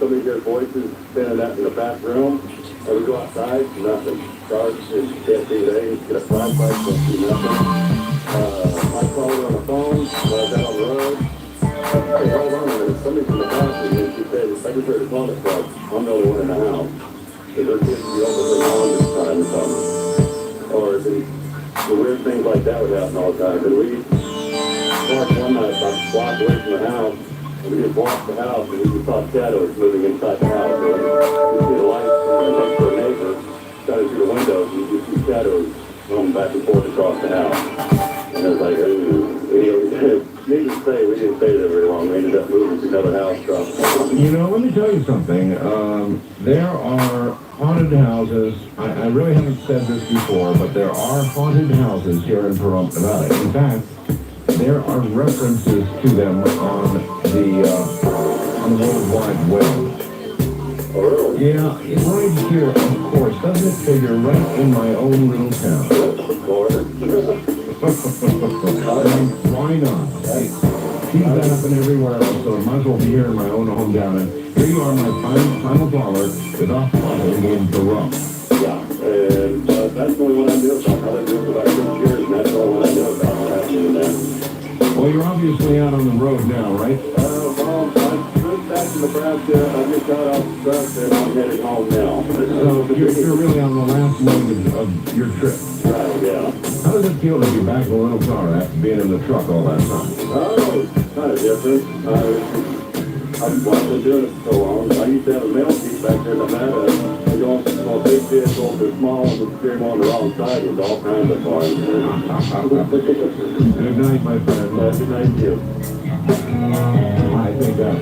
when we hear voices standing out in the back room, and we go outside, nothing. Dark, can't see anything, get a flashlight, don't see nothing. I called her on the phone, when I was out on the road. Hey, hold on a minute, somebody's in the bathroom, and she said, the secretary of the Columbus Club, I'm the only one in the house. Because her kids would be over her lawn this time or something. Or the weird things like that would happen all the time. And we walked one night, about a block away from the house, and we just walked the house, and we just saw shadows moving inside the house. And you see the lights next to our neighbor, shining through the windows, and you see shadows going back and forth across the house. And it was like, needless to say, we didn't stay there very long. We ended up moving to another house. You know, let me tell you something. There are haunted houses. I really haven't said this before, but there are haunted houses here in Pahrump Valley. In fact, there are references to them on the World Wide Web. Oh, really? Yeah, right here, of course. Doesn't it figure right in my own little town? Of course. Why not? Keep that happen everywhere else, so it might as well be here in my own hometown. And here you are, my final caller, with off bottle in Pahrump. Yeah, and that's the only one I knew about. I've been about 6 years, and that's the only one I knew about what happened in there. Well, you're obviously out on the road now, right? Well, I moved back to Nebraska. I just got off the truck, and I'm headed home now. So you're really on the last leg of your trip. Right, yeah. How does it feel to be back in a little car after being in the truck all that time? Oh, it's kind of different. I've been doing it for so long. I used to have a mail seat back there in Nevada. I go from a big vehicle to small and steering on the wrong side with all kinds of fun. Good night, my friend. Good night to you. I think that.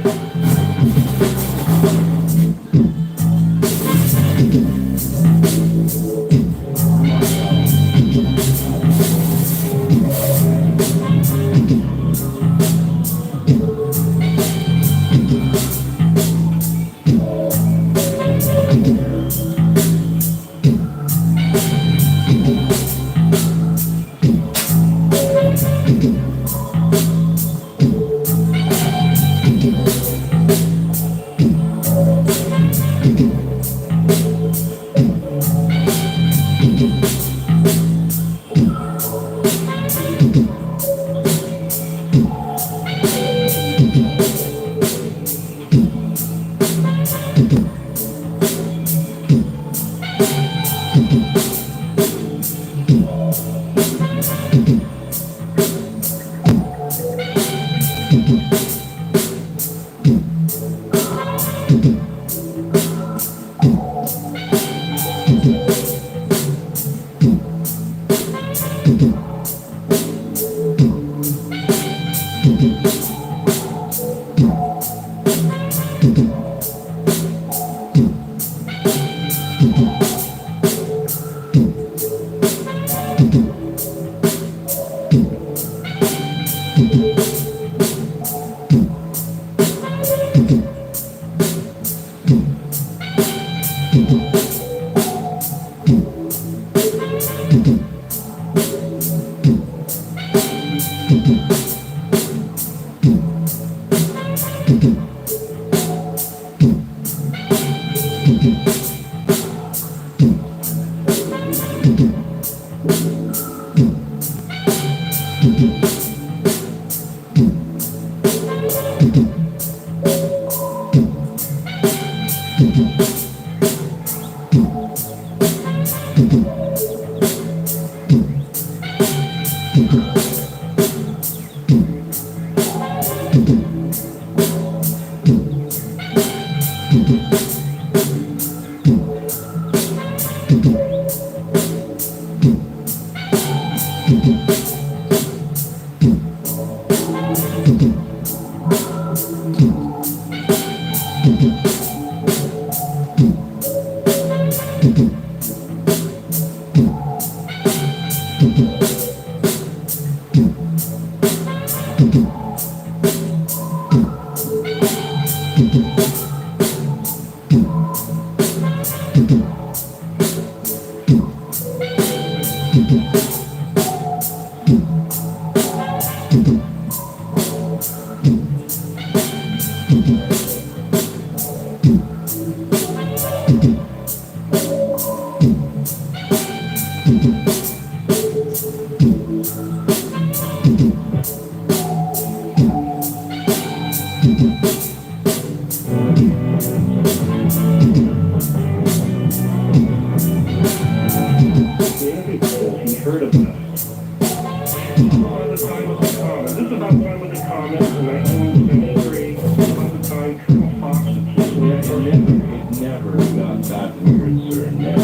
that weird, sir. Never.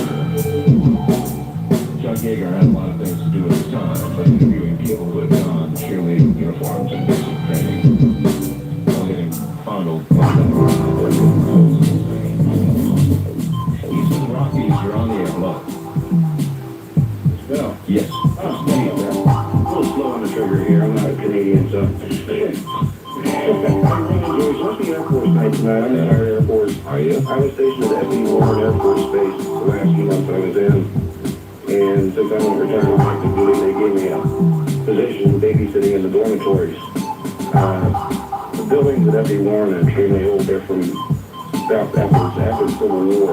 Chuck Yeager had a lot of things to do at the time, but interviewing people who had donned cheerleading uniforms and basic training while getting fondled by them around their little noses. East of the Rockies, you're on the air. Hello. No. Yes. Oh, hey, a little slow on the trigger here. I'm not a Canadian, so. It's the Air Force night tonight. I'm retired Air Force. Are you? I was stationed at F.E. Warren Air Force Base the last few months I was in. And since I went retired on active duty, they gave me a position babysitting in the dormitories. The buildings at F.E. Warren are extremely old. They're from after the Civil War.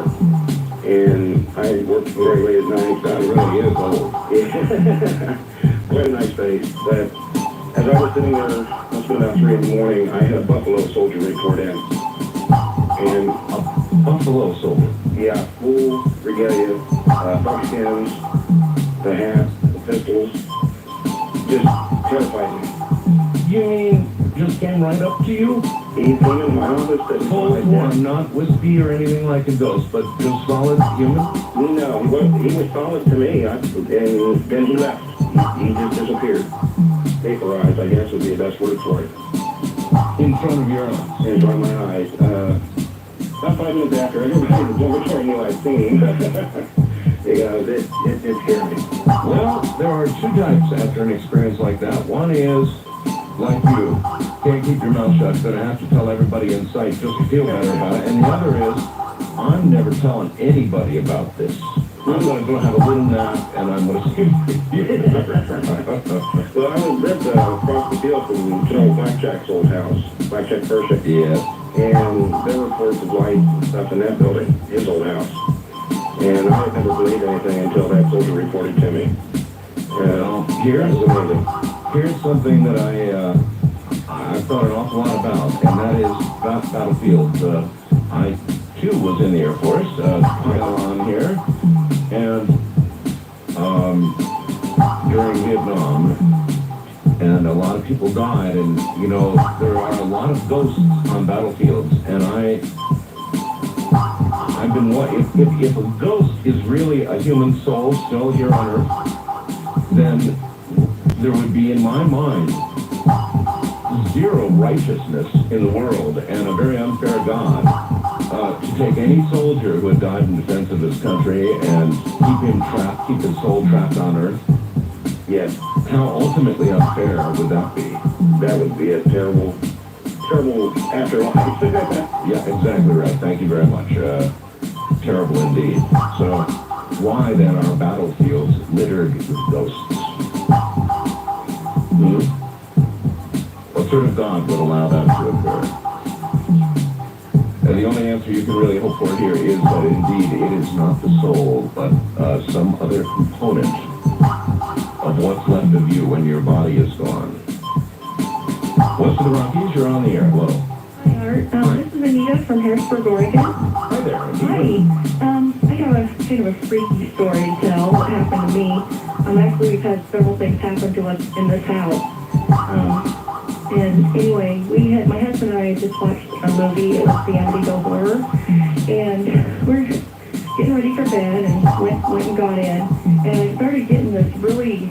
And I worked very late at night. That really is old. Yeah. Quite a nice place. But as I was sitting there, must have been about 3 in the morning, I had a Buffalo soldier report in. And A Buffalo soldier. yeah, full regalia, buckskins, the hat, the pistols, just terrified me. You mean just came right up to you? He came in my office and Cold warm, not wispy or anything like a ghost, but just solid human? No, he was solid to me, and then he left. He just disappeared. Vaporized, I guess would be the best word for it. In front of your eyes. In front of my eyes. About 5 minutes after, everybody in the dormitory knew I'd seen him. It scared me. Well, there are two types after an experience like that. One is, like you, can't keep your mouth shut, gonna have to tell everybody in sight just to feel better about it. And the other is, I'm never telling anybody about this. I'm gonna go have a little nap, and I'm gonna see. Well, I lived across the field from Blackjack's old house, Blackjack Pershing. Yes. And there were reports of lights and stuff in that building, his old house. And I never believed anything until that soldier reported to me. Well, here's something that I've thought an awful lot about, and that is about battlefields. I too was in the Air Force, pylon here, and during Vietnam, and a lot of people died, and you know there are a lot of ghosts on battlefields, and I've been if a ghost is really a human soul still here on Earth, then there would be in my mind zero righteousness in the world and a very unfair God to take any soldier who had died in defense of his country and keep his soul trapped on Earth. Yes, How ultimately unfair would that be? that would be a terrible afterlife. Yeah, exactly right. Thank you very much. Terrible indeed. So, why then are battlefields littered with ghosts? What sort of God would allow that to occur? And the only answer you can really hope for here is that indeed it is not the soul, but some other component of what's left of you when your body is gone. West of the Rockies, you're on the air. Hello. Hi, Art. This is Anita from Harrisburg, Oregon. Hi there. Hi. I have a kind of a freaky story to tell that happened to me. Actually, we've had several things happen to us in this house. And anyway, my husband and I just watched a movie. It was the Amityville Horror. And we're getting ready for bed and went and got in. And I started getting this really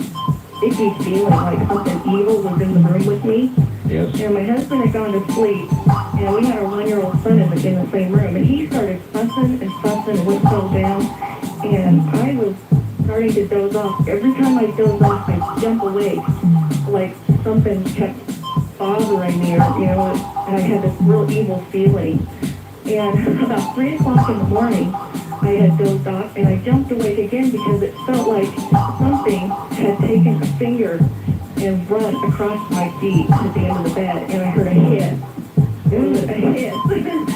icky feeling like something evil was in the room with me. Yes. And my husband had gone to sleep, and we had our 1-year-old son in the same room, and he started fussing and wouldn't settle down, and I was starting to doze off. Every time I doze off, I'd jump awake, like something kept bothering me, or, and I had this real evil feeling. And about 3 o'clock in the morning, I had dozed off, and I jumped awake again because it felt like something had taken a finger and run across my feet at the end of the bed, and I heard a hiss. It was a hiss.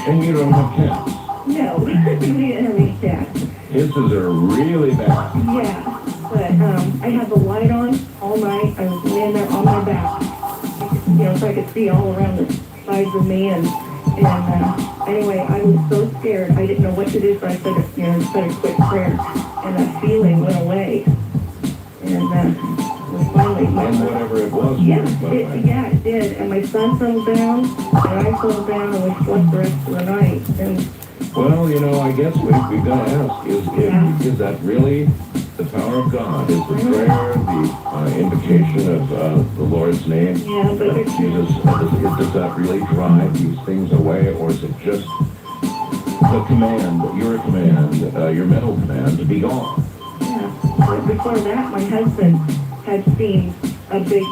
And you don't have cats? No, we didn't have any cats. Hisses are really bad. Yeah, but I had the light on all night. I was laying there on my back, so I could see all around the sides of me, and anyway, I was so scared. I didn't know what to do, so I said a quick prayer, and that feeling went away. And finally, And whatever it was. it did. And my son settled down, and I settled down, and we slept the rest of the night. And Well, you know, I guess what we've got to ask is that really the power of God? Is the prayer the invocation of the Lord's name? Yeah, but it's Jesus, does that really drive these things away, or is it just the command, your mental command to be gone? Yeah. But before that, my husband had seen a big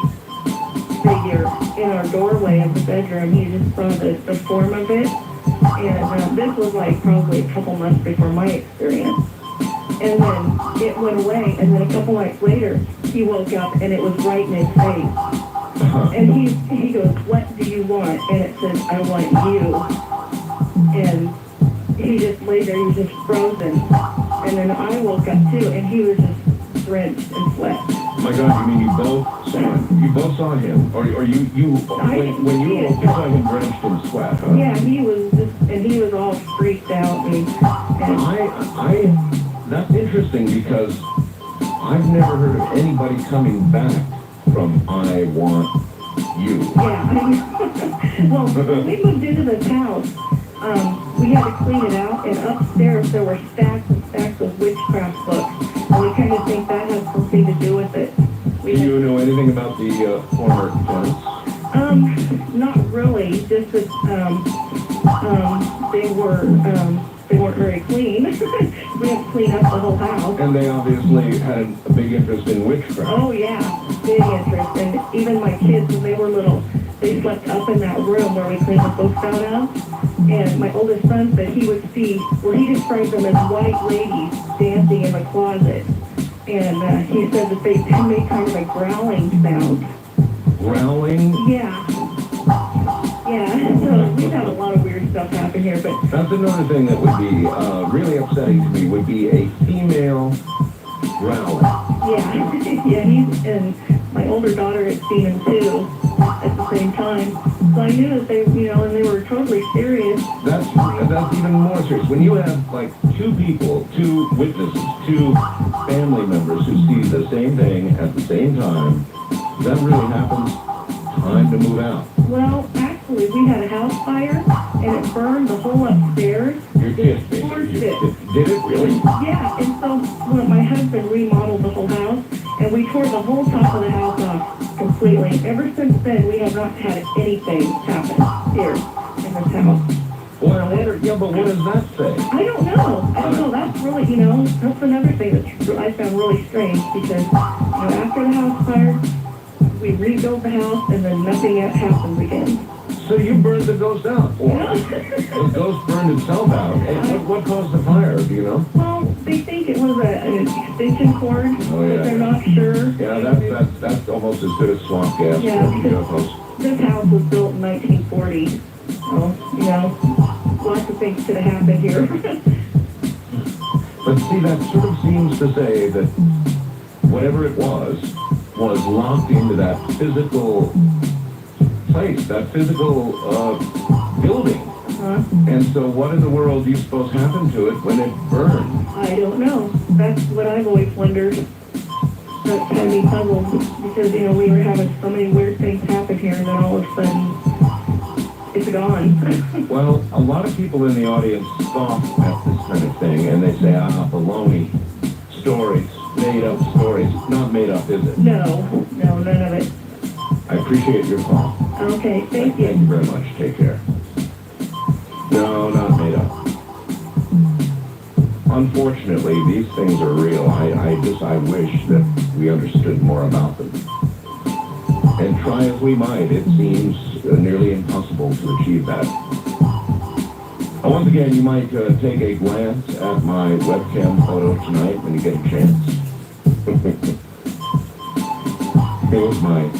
figure in our doorway of the bedroom. He just saw the form of it. And this was like probably a couple months before my experience. And then it went away. And then a couple nights later, he woke up and it was right in his face. And he goes, "What do you want?" And it says, "I want you." And he just lay there, he was just frozen. And then I woke up too, and he was just drenched in sweat. My God, you mean you both saw him? You both saw him, or when you woke, you saw him drenched in sweat, huh? Yeah, he was all freaked out. And that's interesting because I've never heard of anybody coming back from "I want you." yeah, well, when we moved into this house, we had to clean it out, and upstairs there were stacks and stacks of witchcraft books, and we kind of think that has something to do with it. Do you know anything about the former tenants? Not really, just that, they weren't very clean. We had to clean up the whole house. And they obviously had a big interest in witchcraft. Oh yeah, big interest, and even my kids, when they were little, they slept up in that room where we cleaned the books out of. And my oldest son said he would see, well, he described them as white ladies dancing in the closet. And he said that they made kind of a growling sound. Growling? Yeah. Yeah, so we've had a lot of weird stuff happen here, but... That's another thing that would be really upsetting to me, would be a female growling. Yeah, yeah, and my older daughter had seen him too at the same time. So I knew that they, and they were totally serious. That's even more serious. When you have like two people, two witnesses, two family members who see the same thing at the same time, does that really happen? Time to move out. Well, actually, we had a house fire, and it burned the whole upstairs. You're kidding me. Did it really? Yeah, and so my husband remodeled the whole house, and we tore the whole top of the house off completely. Ever since then, we have not had anything happen here in this house. Well, but what does that say? I don't know. That's really, that's another thing that I found really strange, because, after the house fire, we rebuilt the house, and then nothing else happens again. So you burned the ghost out? Or the ghost burned itself out? And what caused the fire, do you know? Well, they think it was an extension cord, Oh, yeah. but they're not sure. Yeah, that's almost as good as swamp gas. Yeah, for UFOs. this house was built in 1940, so, lots of things could have happened here. But see, that sort of seems to say that whatever it was locked into that physical place, that physical building. Uh-huh. And so what in the world do you suppose happened to it when it burned? I don't know. That's what I've always wondered. That's kind of me puzzled, because, we were having so many weird things happen here, and then all of a sudden, it's gone. Well, a lot of people in the audience scoff at this kind of thing, and they say, baloney, stories, made up stories. Not made up, is it? No, none of it. I appreciate your call. Okay, thank you. Thank you very much. Take care. No, not made up. Unfortunately, these things are real. I wish that we understood more about them. And try as we might, it seems nearly impossible to achieve that. Once again, you might take a glance at my webcam photo tonight when you get a chance. Here's my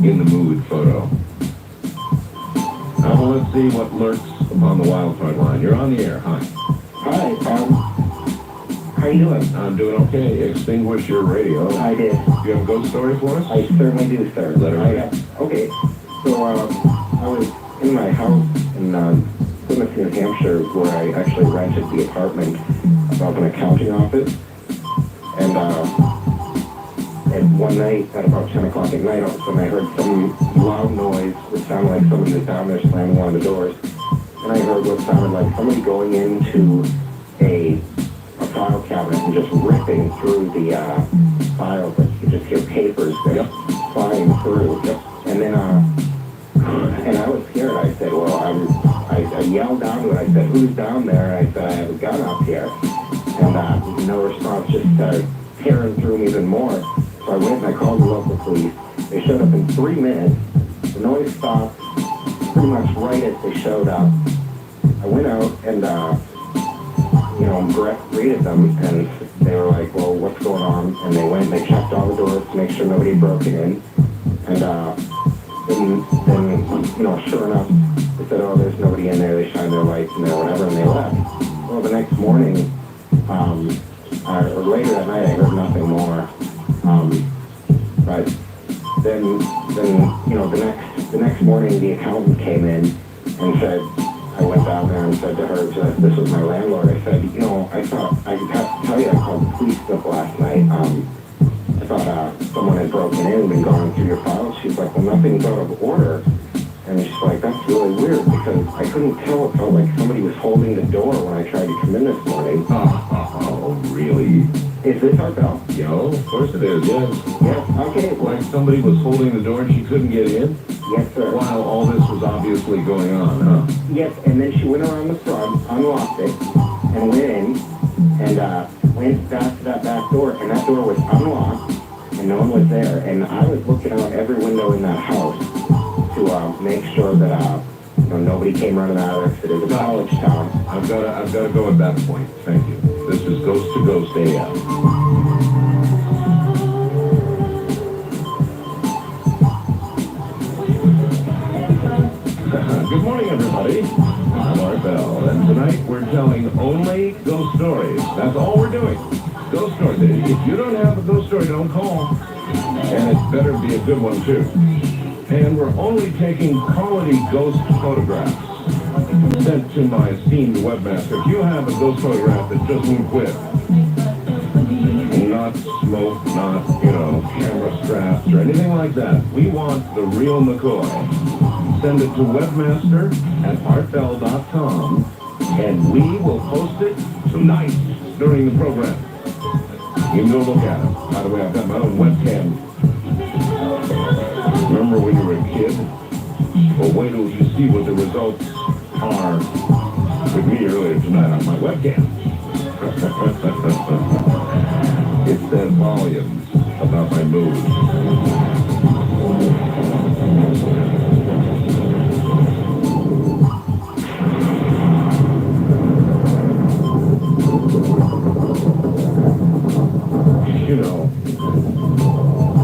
in the mood photo. Now let's see what lurks upon the wildcard line. You're on the air. Hi. Hi, how you doing? I'm doing okay. Extinguish your radio. I did. Do you have a ghost story for us? I certainly do, sir. Let her rip. Okay, so I was in my house in Plymouth, New Hampshire, where I actually rented the apartment above an accounting office. And one night, at about 10 o'clock at night, all of a sudden I heard some loud noise. It sounded like somebody was down there slamming one of the doors. and I heard what sounded like somebody going into a file cabinet and just ripping through the files. Like you could just hear papers just flying through. And then, and I was scared. I said, well, I yelled down to it. I said, who's down there? And I said, I have a gun up here. And no response, just started tearing through me even more. So I went and I called the local police. They showed up in 3 minutes. The noise stopped pretty much right as they showed up. I went out and, greeted them, and they were like, well, what's going on? And they went and they checked all the doors to make sure nobody had broken in. And then, sure enough, they said, oh, there's nobody in there. They shined their lights in there, whatever, and they left. Well, the next morning, or later that night, I heard nothing more. But then, the next morning, the accountant came in and said, I went down there and said to her, this was my landlord, I said, I thought, I have to tell you, I called the police up last night. I thought someone had broken in and been going through your files. She's like, well, nothing's out of order. And she's like, that's really weird, because I couldn't tell. It felt like somebody was holding the door when I tried to come in this morning. Oh, really? Is this our bell? Yo, of course it is, yes. Yes, okay. Like somebody was holding the door and she couldn't get in? Yes, sir. While all this was obviously going on, huh? Yes, and then she went around the front, unlocked it, and went in, and went back to that back door, and that door was unlocked, and no one was there. And I was looking out every window in that house to make sure that nobody came running out of it. It was a college town. I've got to go at that point. Thank you. This is Ghost to Ghost AM. Good morning, everybody. I'm Art Bell, and tonight we're telling only ghost stories. That's all we're doing. Ghost stories. If you don't have a ghost story, don't call. And it better be a good one, too. And we're only taking quality ghost photographs sent to my esteemed webmaster. If you have a ghost photograph that just won't quit, not smoke, not, camera straps or anything like that, we want the real McCoy. Send it to webmaster@artbell.com, and we will post it tonight during the program. You can go look at it. By the way, I've got my own webcam. Remember when you were a kid? Well, wait till you see what the results are with me earlier tonight on my webcam. It says volumes about my mood.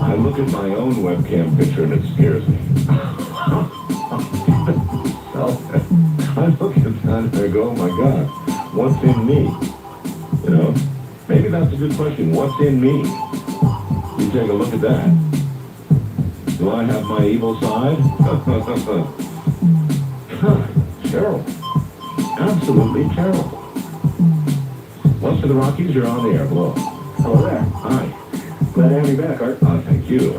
I look at my own webcam picture and it scares me. So I look at that and I go, oh my God, what's in me? Maybe that's a good question. What's in me? You take a look at that. Do I have my evil side? Terrible. Absolutely terrible. What's to the Rockies? You're on the air. Hello. Hello there. Hi. Glad to have you back, Art. Thank you.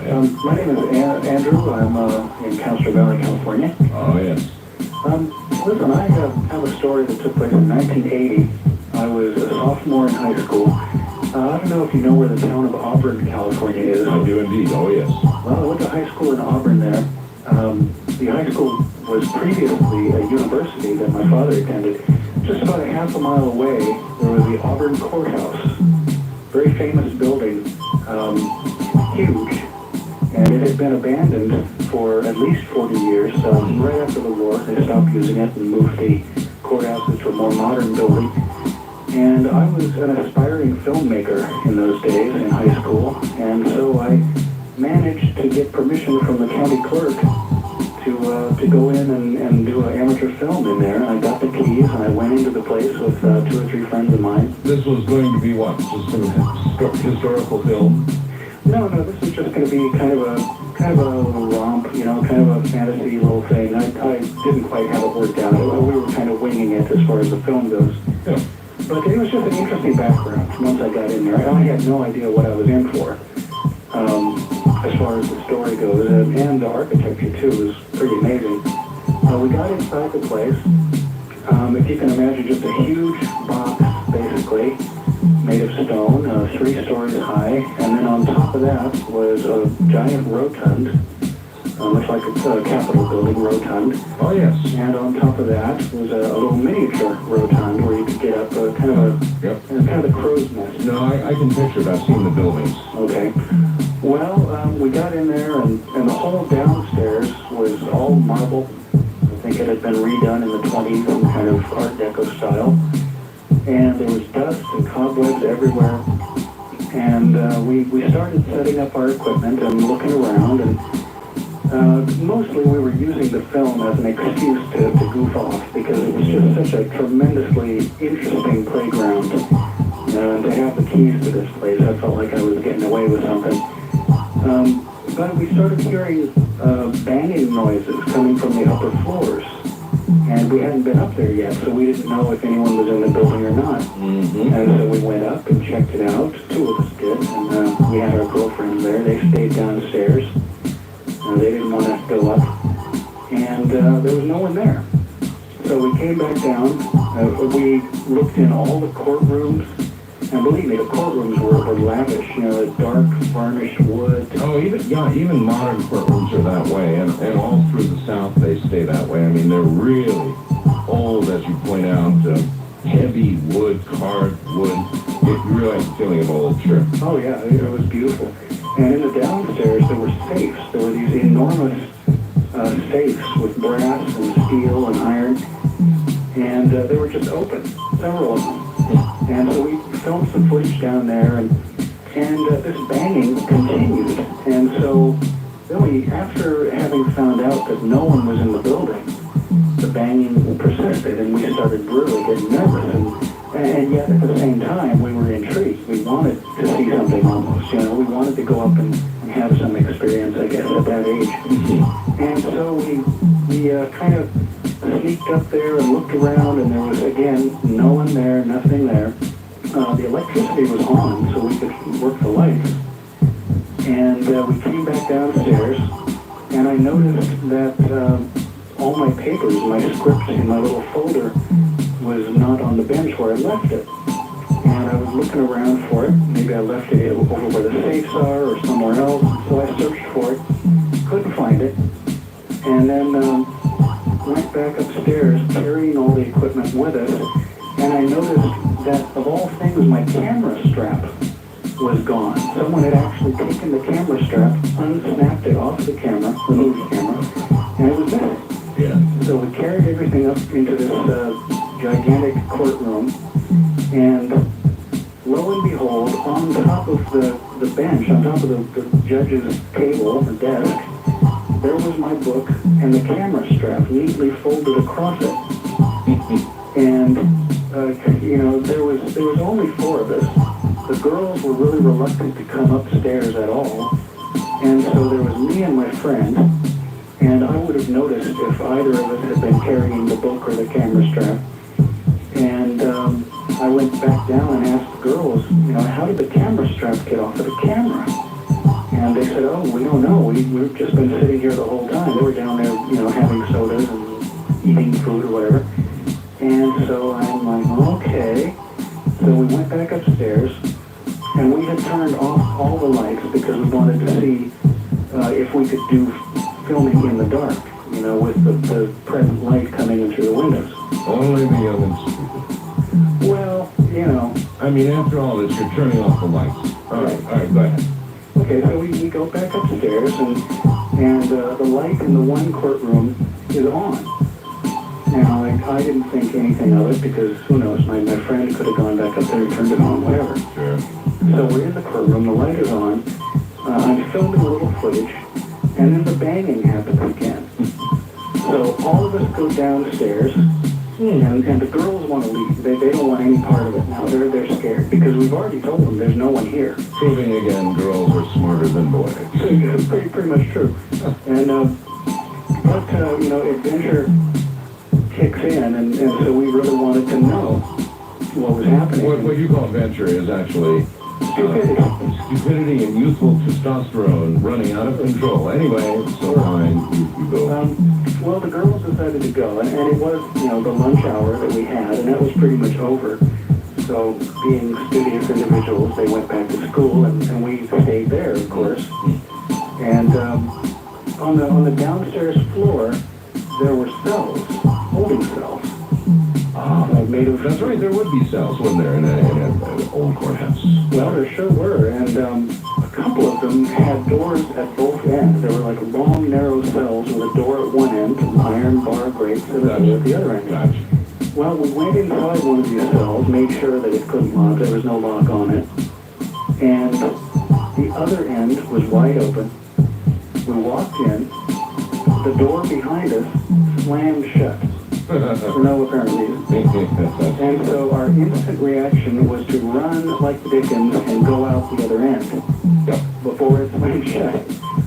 My name is Andrew. I'm in Castro Valley, California. Oh, yes. Listen, I have a story that took place in 1980. I was a sophomore in high school. I don't know if you know where the town of Auburn, California is. I do indeed. Oh, yes. Well, I went to high school in Auburn there. The high school was previously a university that my father attended. Just about a half a mile away, there was the Auburn Courthouse. Very famous building, huge, and it had been abandoned for at least 40 years. Right after the war, they stopped using it and moved the courthouses to a more modern building. And I was an aspiring filmmaker in those days in high school, and so I managed to get permission from the county clerk to go in and do an amateur film in there. I got the keys and I went into the place with 2 or 3 friends of mine. This was going to be what? Just some historical film? No, this was just going to be kind of a little romp, kind of a fantasy little thing. I didn't quite have it worked out. We were kind of winging it as far as the film goes. Yeah. But it was just an interesting background once I got in there. I had no idea what I was in for. As far as the story goes, and the architecture too was pretty amazing. We got inside the place, If you can imagine, just a huge box, basically, made of stone, 3 stories high, and then on top of that was a giant rotund, much like a Capitol building rotund. Oh, yes. And on top of that was a little miniature rotund where you could get up kind of a crow's nest. No, I can picture it. I've seen the buildings. Okay. Well, we got in there, and the whole downstairs was all marble. I think it had been redone in the 20s in kind of Art Deco style. And there was dust and cobwebs everywhere. And we started setting up our equipment and looking around, and mostly we were using the film as an excuse to goof off, because it was just such a tremendously interesting playground. And to have the keys to this place, I felt like I was getting away with something. But we started hearing banging noises coming from the upper floors. And we hadn't been up there yet, so we didn't know if anyone was in the building or not. Mm-hmm. And so we went up and checked it out. 2 of us did, and we had our girlfriends there. They stayed downstairs. They didn't want to go up, and there was no one there. So we came back down. We looked in all the courtrooms, and believe me, the courtrooms were lavish. You know, dark varnished wood. Oh, even modern courtrooms are that way, and all through the South they stay that way. I mean, they're really old, as you point out, heavy wood, carved wood. You really have the feeling of old, sure. Oh yeah, it was beautiful. And in the downstairs there were safes. There were these enormous safes with brass and steel and iron, and they were just open, several of them. And so we filmed some footage down there, and this banging continued. And so then we, after having found out that no one was in the building, the banging persisted, and we started really getting nervous. And yet at the same time, we were intrigued. We wanted to see something almost, you know. We wanted to go up and have some experience, I guess, at that age. And so we kind of sneaked up there and looked around, and there was, again, no one there, nothing there. The electricity was on, so we could work the lights. And we came back downstairs, and I noticed that all my papers, my scripts in my little folder, was not on the bench where I left it. And I was looking around for it. Maybe I left it over where the safes are or somewhere else. So I searched for it, couldn't find it, and then went back upstairs carrying all the equipment with us. And I noticed that of all things, my camera strap was gone. Someone had actually taken the camera strap, unsnapped it off the camera, the movie camera, and it was missing. Yeah. So we carried everything up into this gigantic courtroom, and lo and behold, on top of the bench, on top of the judge's table, the desk, there was my book and the camera strap neatly folded across it. And you know, there was only 4 of us. The girls were really reluctant to come upstairs at all, and so there was me and my friend. And I would have noticed if either of us had been carrying the book or the camera strap. And I went back down and asked the girls, you know, how did the camera strap get off of the camera? And they said, oh, we don't know. We've just been sitting here the whole time. They were down there, you know, having sodas and eating food or whatever. And so I'm like, okay. So we went back upstairs, and we had turned off all the lights because we wanted to see if we could do filming in the dark, you know, with the present light coming in through the windows. Only the young and stupid. Well, you know. I mean, after all this, you're turning off the lights. All right, go ahead. Okay, so we go back upstairs, and the light in the one courtroom is on. Now, I didn't think anything of it because, who knows, my friend could have gone back up there and turned it on, whatever. Sure. So we're in the courtroom, the light is on, I'm filming a little footage, and then the banging happens again. So all of us go downstairs, and the girls want to leave. They don't want any part of it now. They're scared because we've already told them there's no one here. Proving again, girls are smarter than boys. It's pretty much true. And but you know, adventure kicks in, and so we really wanted to know what was happening. What you call adventure is actually stupidity and youthful testosterone running out of control. Anyway, so fine, you go. Well, the girls decided to go, and it was, the lunch hour that we had, and that was pretty much over. So, being studious individuals, they went back to school, and we stayed there, of course. And on the downstairs floor, there were cells, holding cells. Made of. That's right, there would be cells, wouldn't there, in an old courthouse? Well, there sure were, and a couple of them had doors at both ends. There were like long, narrow cells with a door at one end, iron bar grates, and a door at the other end. Gotcha. Well, we went inside one of these cells, made sure that it couldn't lock, there was no lock on it, and the other end was wide open. We walked in, the door behind us slammed shut. For no apparent reason. And so our instant reaction was to run like the Dickens and go out the other end before it slammed shut.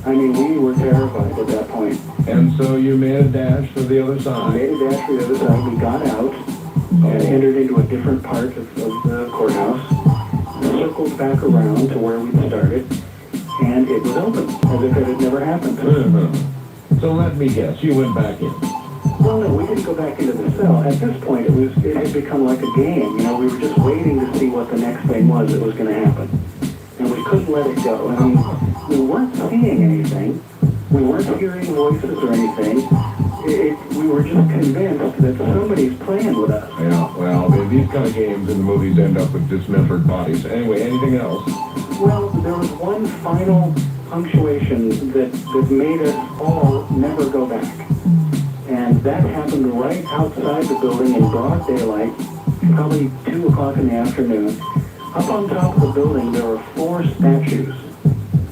I mean, we were terrified at that point. And so you made a dash for the other We side. made a dash for the other side. We got out and entered into a different part of the courthouse, circled back around to where we started, and it was open, as if it had never happened. So let me guess, you went back in. Well, no, we didn't go back into the cell. At this point, it had become like a game. We were just waiting to see what the next thing was that was going to happen. And we couldn't let it go. I mean, we weren't seeing anything. We weren't hearing voices or anything. We were just convinced that somebody's playing with us. Yeah, well, these kind of games in the movies end up with dismembered bodies. Anyway, anything else? Well, there was one final punctuation that made us all never go back. And that happened right outside the building in broad daylight, probably 2 o'clock in the afternoon. Up on top of the building, there were 4 statues.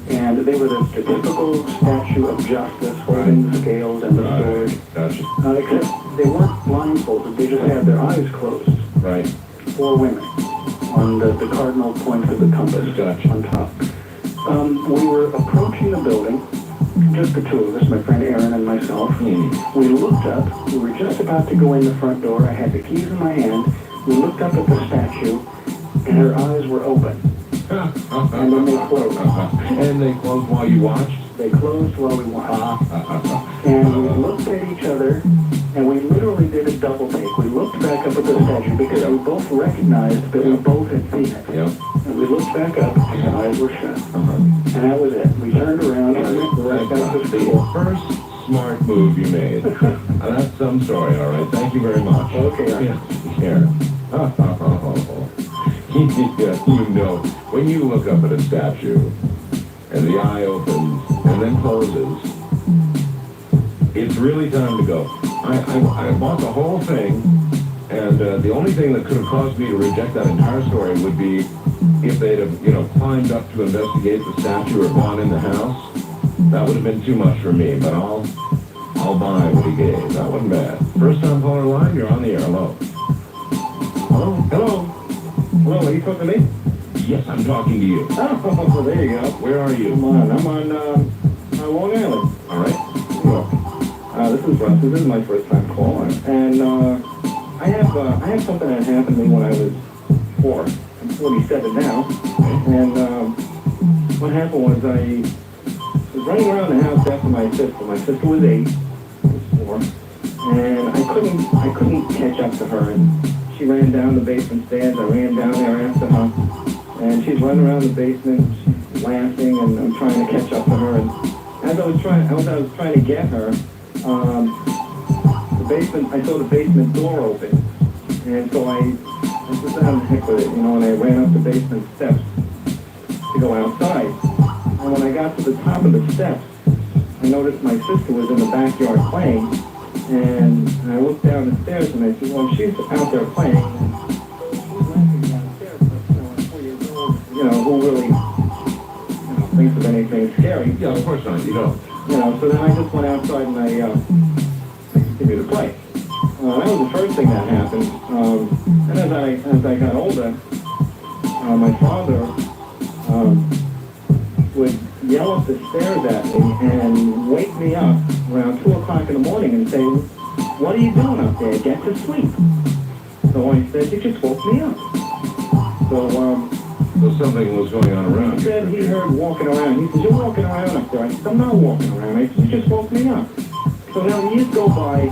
And they were the typical statue of justice, holding the scales and the sword. Gotcha. Except they weren't blindfolded, they just had their eyes closed. Right. 4 women on the cardinal points of the compass. Gotcha. On top. We were approaching the building, just the 2 of us, my friend Aaron and myself. We looked up, we were just about to go in the front door, I had the keys in my hand, we looked up at the statue, and her eyes were open. And then they closed. And they closed while you watched? They closed while we watched. And we looked at each other, and we literally did a double take. We looked back up at the statue because we both recognized that we both had seen it. Yep. And we looked back up, and our eyes were shut. And that was it. We turned around and went right back to school. The first smart move you made. That's some story, all right. Thank you very much. Okay. Here. When you look up at a statue, and the eye opens, and then closes, it's really time to go. I bought the whole thing, and the only thing that could have caused me to reject that entire story would be if they'd have, climbed up to investigate the statue or gone in the house. That would have been too much for me, but I'll buy what he gave. That wasn't bad. First time caller line, you're on the air. Hello. Hello? Hello? Hello, are you talking to me? Yes, I'm talking to you. Oh, there you go. Where are you? I'm on Long Island. All right. This is Russ. This is my first time calling. And I have something that happened to me when I was 4. I'm 47 now. And what happened was I was running around the house after my sister. My sister was 8. I was 4. And I couldn't catch up to her. And she ran down the basement stairs. I ran down there after her. And she's running around the basement. She's laughing, and I'm trying to catch up to her. And as I was trying to get her, I saw the basement door open. And so I just had the heck with it, and I ran up the basement steps to go outside. And when I got to the top of the steps, I noticed my sister was in the backyard playing. And I looked down the stairs and I said, well, she's out there playing. And she's laughing downstairs, but at 4 years old, who really thinks of anything scary? Yeah, of course not. You don't. So then I just went outside and I continued to play. That was the first thing that happened. And as I got older, my father would yell up the stairs at me and wake me up around 2 o'clock in the morning and say, what are you doing up there? Get to sleep. So I said, you just woke me up. So something was going on around He you. said he heard walking around. He said, you're walking around up there. I said, I'm not walking around. I said, you just woke me up. So now years go by,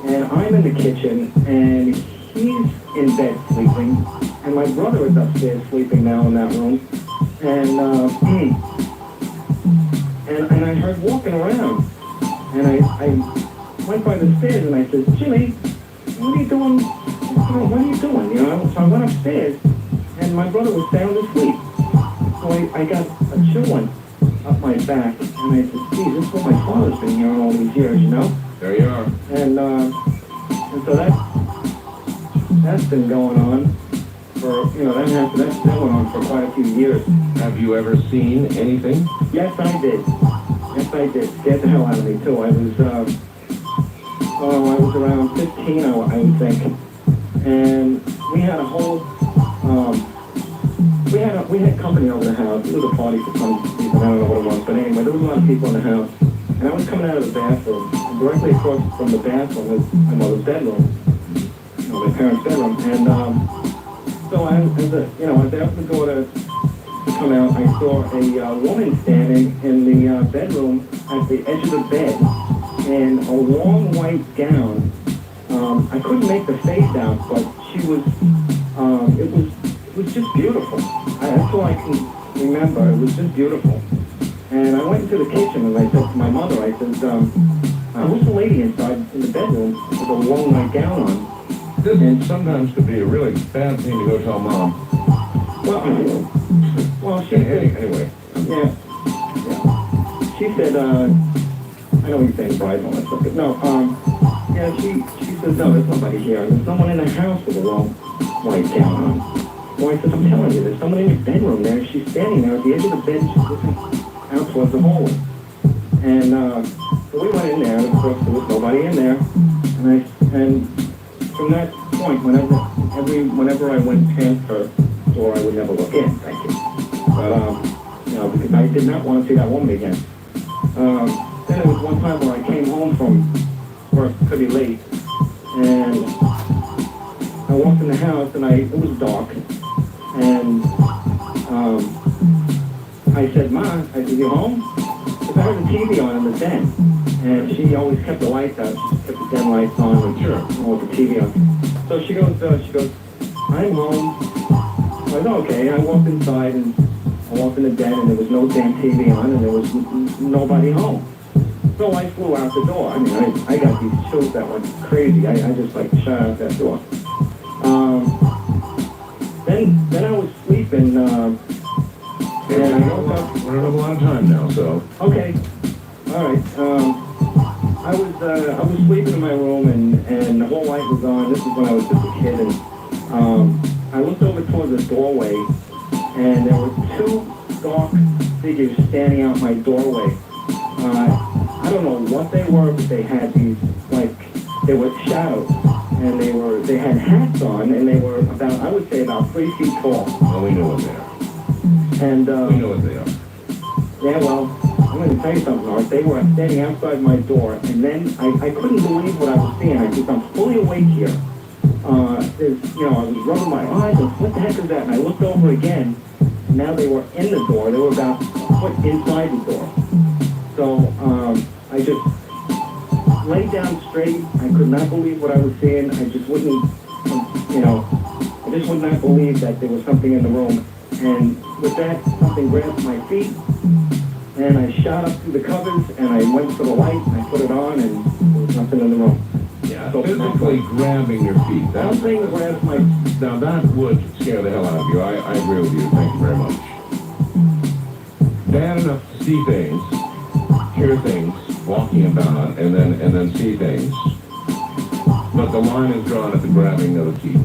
and I'm in the kitchen, and he's in bed sleeping, and my brother is upstairs sleeping now in that room, and and I heard walking around, and I went by the stairs, and I said, Jimmy, what are you doing? What are you doing? You know, so I went upstairs, and my brother was sound asleep. So I got a chill one up my back, and I said, geez, this is what my father's been here all these years, you know? There you are. And so that's been going on for, you know, that went on for quite a few years. Have you ever seen anything? Yes, I did. Yes, I did. Scared the hell out of me, too. I was around 15, I would think. And we had a whole, we had company over the house. It was a party for some reason, I don't know what it was. But anyway, there was a lot of people in the house. And I was coming out of the bathroom. And directly across from the bathroom was my mother's bedroom. You know, my parents' bedroom. And so as I was the door to come out, I saw a woman standing in the bedroom at the edge of the bed in a long white gown. I couldn't make the face out, but she was, it was just beautiful. That's all I can remember. It was just beautiful. And I went into the kitchen and I said to my mother, I said, who's the lady inside in the bedroom with a long white gown on? This sometimes could be a really bad thing to go tell Mom. Well, she said, Anyway. yeah. She said, I know you're saying bride and all that stuff, but no, yeah, she says, no, there's nobody here. There's someone in the house with a long white gown on. Well, I said, I'm telling you, there's someone in your bedroom there. She's standing there at the edge of the bed. She's looking out towards the hallway. And so we went in there, and of course there was nobody in there. And from that point, whenever I went past her door, I would never look in. Thank you. But you know, because I did not want to see that woman again. Then there was one time where I came home from work pretty late, and I walked in the house, and it was dark, and I said, Ma, I said, you home? Because I had the TV on in the den, and she always kept the lights out. She kept the den lights on and with the TV on. So she goes, I'm home. I said, okay. I walked inside, and I walked in the den, and there was no damn TV on, and there was nobody home. So I flew out the door. I mean, I got these chills that went crazy. I just like shot out that door. Then I was sleeping, and I woke up. We don't have a lot of time now, so. Okay. All right. I was sleeping in my room, and the whole light was on. This is when I was just a kid, and I looked over towards the doorway, and there were two dark figures standing out my doorway. I don't know what they were, but they had these, they were shadows, and they had hats on, and they were about, I would say, about 3 feet tall. Well, we know what they are. And We know what they are. yeah, well, I'm going to tell you something, Art. They were standing outside my door, and then I couldn't believe what I was seeing. I said, I'm fully awake here. I was rubbing my eyes, and what the heck is that? And I looked over again, and now they were in the door. They were about a foot inside the door. So I just laid down straight. I could not believe what I was seeing. I just wouldn't, I just would not believe that there was something in the room. And with that, something grabbed my feet, and I shot up through the covers, and I went for the light, and I put it on, and there was nothing in the room. Yeah, physically grabbing your feet. Something grabs my... Now that would scare the hell out of you. I agree with you. Thank you very much. Bad enough to see things, hear things, walking about, and then see things. But the line is drawn at the grabbing of the feet.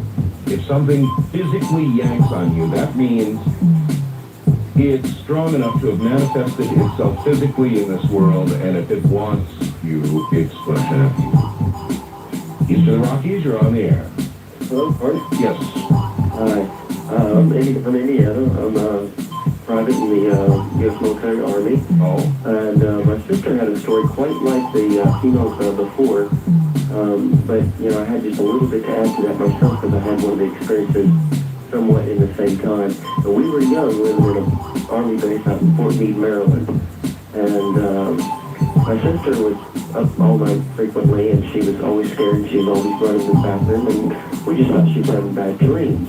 If something physically yanks on you, that means it's strong enough to have manifested itself physically in this world, and if it wants you, it's going to have you. East of the Rockies, you're on the air. Hello, Art? Yes. Hi. I'm Andy from Indiana. I'm private in the U.S. military Army. Oh. And my sister had a story quite like the females before. But, I had just a little bit to add to that myself because I had one of the experiences somewhat in the same time. But we were young, living in an Army base out in Fort Meade, Maryland. And my sister was up all night frequently, and she was always scared, and she was always running to the bathroom, and we just thought she was having bad dreams.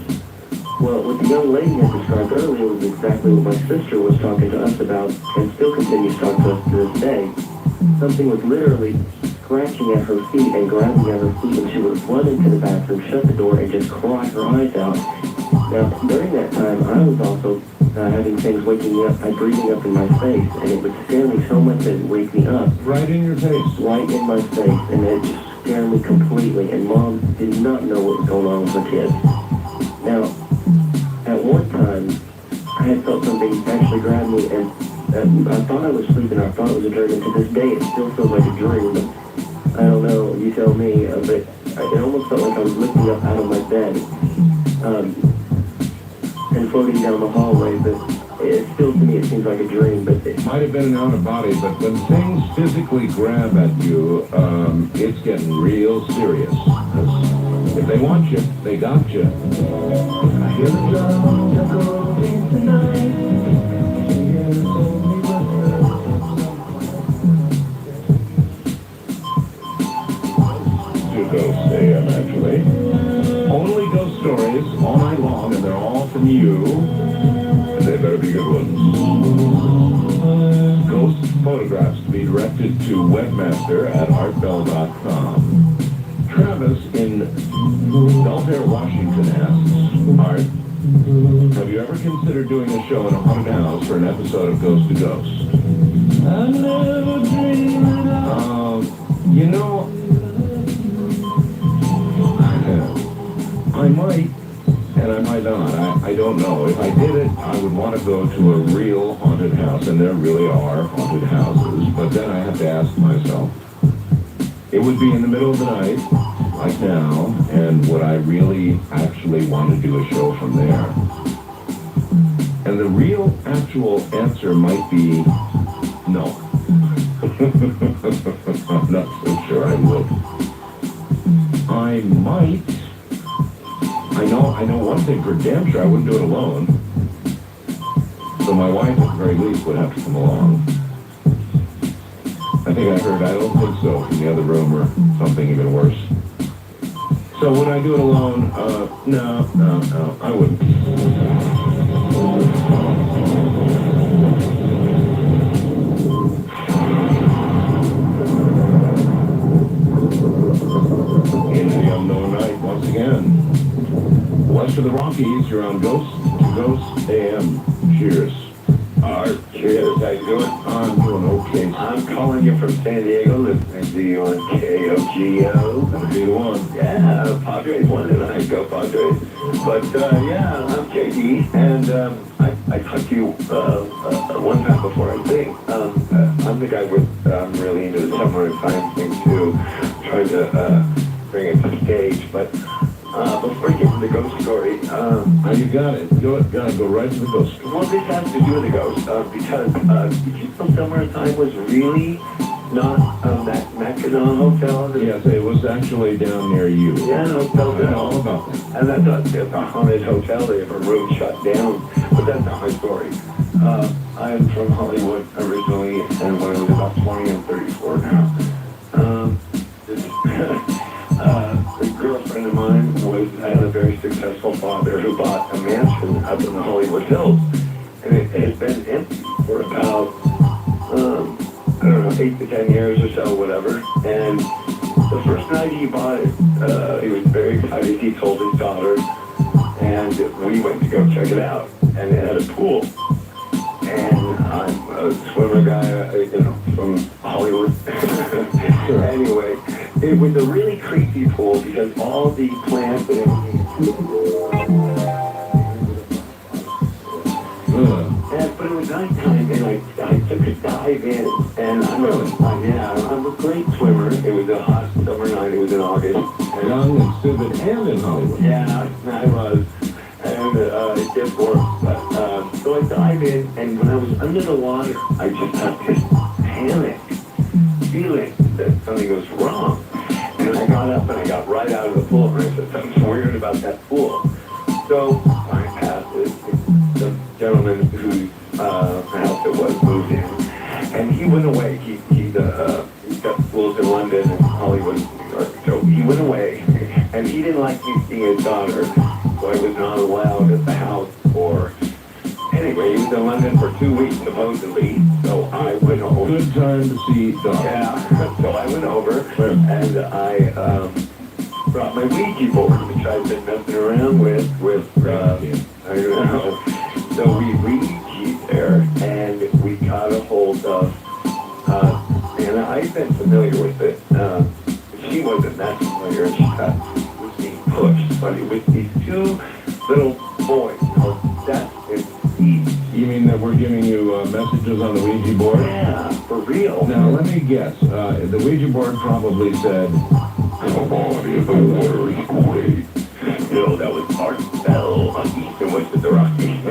Well, what the young lady had described earlier was exactly what my sister was talking to us about, and still continues to talk to us to this day. Something was literally scratching at her feet and grabbing at her feet, and she would run into the bathroom, shut the door, and just cry her eyes out. Now, during that time, I was also having things waking me up, breathing up in my face, and it would scare me so much that it would wake me up. Right in your face. Right in my face, and it just scared me completely, and Mom did not know what was going on with her kids. Now, at one time, I had felt something actually grab me, and I thought I was sleeping, I thought it was a dream, and to this day, it still feels like a dream. I don't know, you tell me, but it almost felt like I was lifting up out of my bed, and floating down the hallway, but it still, to me, it seems like a dream, but Might have been an out of body, but when things physically grab at you, it's getting real serious. 'Cause if they want you, they got you. I hear the drums echoing tonight. To Ghost AM, actually. Only ghost stories all night long, and they're all from you. And they better be good ones. Ghost photographs to be directed to webmaster@artbell.com. Travis in Belfair, Washington asks, Art, have you ever considered doing a show in a haunted house for an episode of Ghost to Ghost? I never dreamed you know, I might, and I might not. I don't know. If I did it, I would want to go to a real haunted house, and there really are haunted houses. But then I have to ask myself, it would be in the middle of the night, like now, and would I really actually want to do a show from there? And the real, actual answer might be no. I'm not so sure I would. I might. I know one thing for damn sure, I wouldn't do it alone. So my wife, at the very least, would have to come along. I think I heard, I don't think so, from the other room or something even worse. So would I do it alone? No, I wouldn't. Into the unknown night once again. West of the Rockies, you're on Ghost to Ghost AM. Cheers. Cheers, how you doing? I'm doing okay. I'm calling you from San Diego, listening to you on KOGO. Gonna be the one. Yeah, Padres won tonight. Go Padres. But yeah, I'm JD, and I talked to you one time before, I think. I'm the guy I'm really into the summer and time thing too, trying to bring it to stage. But before you get to the ghost story, You got it. Gotta go right to the ghost story. well, this has to do with the ghost because did you know Summer Time was really not that Macedon Hotel? Yes, it was actually down near you. Yeah, Hotel I know all about that. And that's a haunted hotel. They have a room shut down. But that's not my story. I'm from Hollywood originally, and when I was about 20, I'm 34 now. A girlfriend of mine had a very successful father who bought a mansion up in the Hollywood Hills. And it had been empty for about, I don't know, 8 to 10 years or so, whatever. And the first night he bought it, he was very excited. He told his daughter, and we went to go check it out. And it had a pool. And I'm a swimmer guy, from Hollywood. Anyway, it was a really creepy pool because all the plants and everything. But it was nighttime, and I took a dive in, and I'm a great swimmer. It was a hot summer night. It was in August. Young and stupid and in Hollywood. Yeah, I was. And it did work. But, so I dive in, and when I was under the water, I just had this panic feeling that something was wrong. And I got up and I got right out of the pool, and I said, something's weird about that pool. So I passed the gentleman whose house it was moved in, and he went away. He's got pools in daughter, so I was not allowed at the house for. Anyway, he was in London for 2 weeks supposedly, so I went over. Good time to see Doc. Yeah, so I went over and I brought my Ouija board, which I've been messing around with I don't know. So we Ouija there, and we got a hold of, and I've been familiar with it. She wasn't that familiar, and she was being pushed, but it was these two little boys called Seth and Steve. You mean that we're giving you messages on the Ouija board? Yeah, for real. Now, let me guess. The Ouija board probably said, "Come on, if the water is great." No, that was Art Bell on East and West of the Rockies.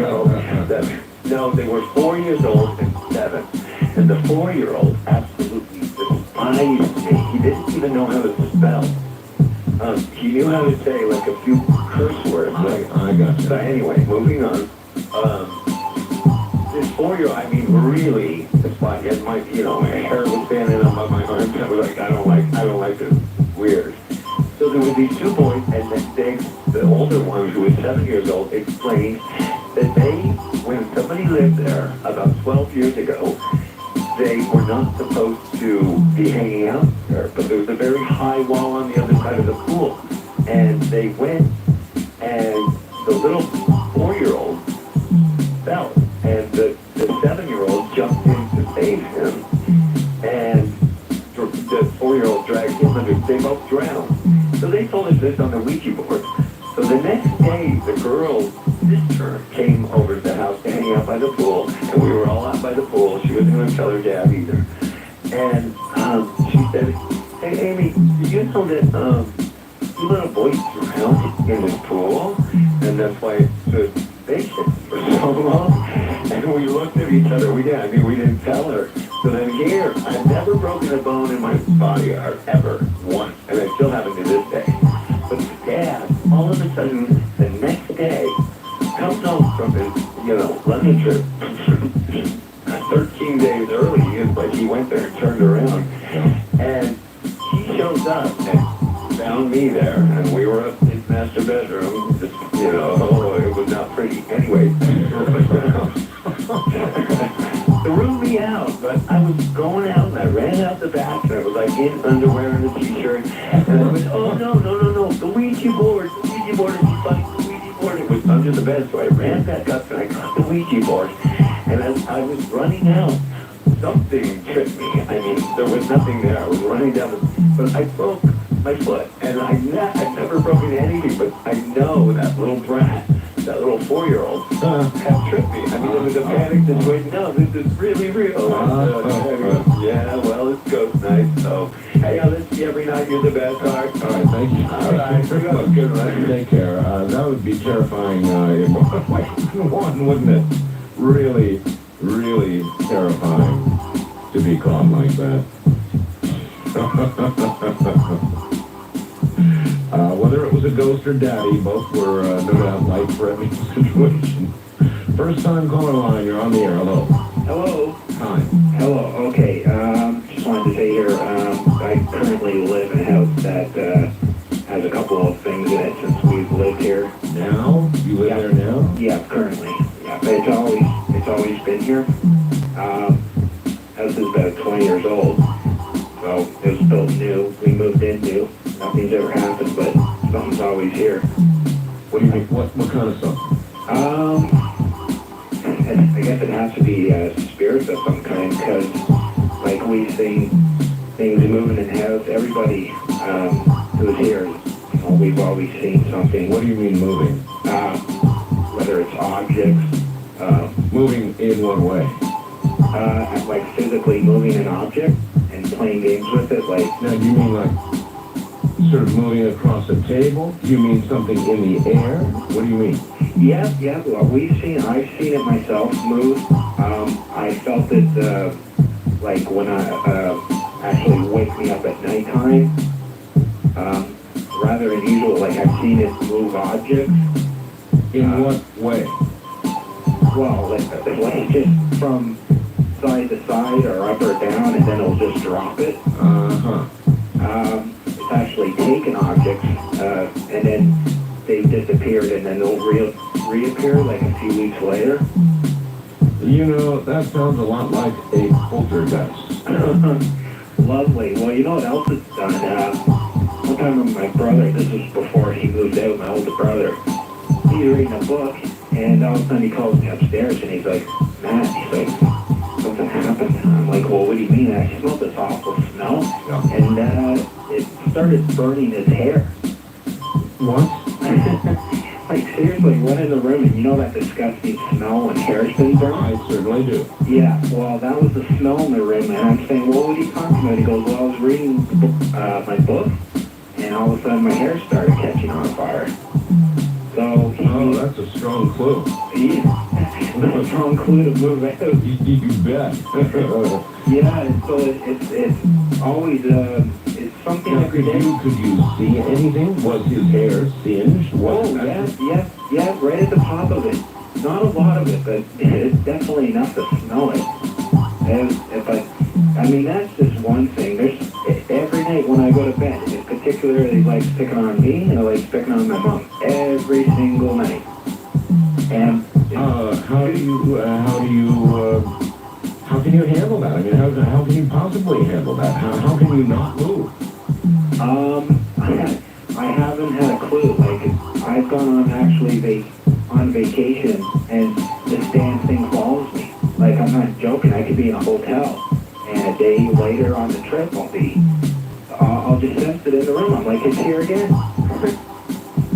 No, they were 4 years old and 7. And the 4-year-old absolutely despised me. He didn't even know how to spell. He knew how to say like a few curse words. I got you. But anyway, moving on. This 4-year-old, I mean, really despised. He had my hair was standing up on my arms. I was like, I don't like this. Weird. So there were these two boys, and the older one, who was 7 years old, explained that when somebody lived there about 12 years ago, they were not supposed to be hanging out there, but there was a very high wall on the other side of the pool. And they went, and the little 4-year-old fell, and the 7-year-old jumped in to save him, and the 4-year-old dragged him under. They both drowned. So they told us this on the Ouija board. So the next day, the girl's sister came over to the house to hang out by the pool, and we were all out by the pool. She wasn't going to tell her dad either. And she said, "Hey, Amy, did you know that you little boys drowned in this pool?" And that's why it stood vacant for so long. And we looked at each other. We didn't tell her. So then here, I've never broken a bone in my body ever once, and I still haven't to this day. But Dad, all of a sudden, the next day, comes home from his, London trip. 13 days early, it's like he went there and turned around. And he shows up and found me there, and we were up in his master bedroom. Just, it was not pretty. Anyway, threw me out, but I was going out, and I ran out the back, and I was like in underwear and a t-shirt, and I was, oh no, the Ouija board, and she's like, the Ouija board, it was under the bed, so I ran back up, and I got the Ouija board, and as I was running out, something tripped me. I mean, there was nothing there. I was running down but I broke my foot, and I've never broken anything, but I know that little brat, that little 4-year-old, had tripped me. I mean, it was a panic situation. No, this is really real. Yeah, well, it's ghost night, so, hey, let's see every night. You're the best. All right, Thank you. All right, you have a good one. Take care. That would be terrifying in one, wouldn't it? Really, really terrifying to be caught like that. Whether it was a ghost or daddy, both were no doubt life-threatening situations. First time caller line, you're on the air. Hello. Hello. Hi. Hello. Okay. Just wanted to say here, I currently live in a house that has a couple of things in it since we've lived here. Now? You live there now? Yeah, currently. Yeah, but it's always been here. House is about 20 years old. So it was built new. We moved in new. Nothing's ever happened, but something's always here. What do you mean? What kind of something? I guess it has to be spirits of some kind, because like we've seen things moving in the house. Everybody who's here, we've always seen something. What do you mean moving? Whether it's objects. Moving in what way? Like physically moving an object and playing games with it. Like, Now, do you mean like sort of moving across a table? Do you mean something in the air? What do you mean? yeah. Well, I've seen it myself move. I felt it like when I actually wake me up at nighttime. Rather unusual. Like I've seen it move objects. In what way? Well, like just from side to side or up or down, and then it'll just drop it. Uh-huh. It's actually taken objects and then they disappeared and then they'll reappear like a few weeks later. You know, that sounds a lot like a poltergeist. Lovely. Well, you know what else it's done? One time with my brother, this was before he moved out, my older brother, he's reading a book, and all of a sudden he calls me upstairs, and he's like, Matt, he's like, something happened. And I'm like, well, what do you mean? I smelled this awful smell, and it started burning his hair. What? Like, seriously, went in the room, and you know that disgusting smell when hair's been burned? I certainly do. Yeah, well, that was the smell in the room, and I'm saying, well, what are you talking about? He goes, well, I was reading my book, and all of a sudden my hair started catching on fire. So Oh, that's a strong clue. that's a strong clue to move out. You bet. Yeah, and so it's always, it's something Now, every day. could you see anything? Was his hair singed? Oh, yeah, right at the top of it. Not a lot of it, but it's definitely enough to smell it. But, I mean, that's just one thing. There's every night when I go to bed, it particularly likes picking on me and it likes picking on my mom every single night. And how can you handle that? I mean, how can you possibly handle that? How can you not move? I haven't had a clue. Like, I've gone on on vacation and this damn thing follows me. Like, I'm not joking. I could be in a hotel and a day later on the trip I'll just sense it in the room. I'm like, it's here again.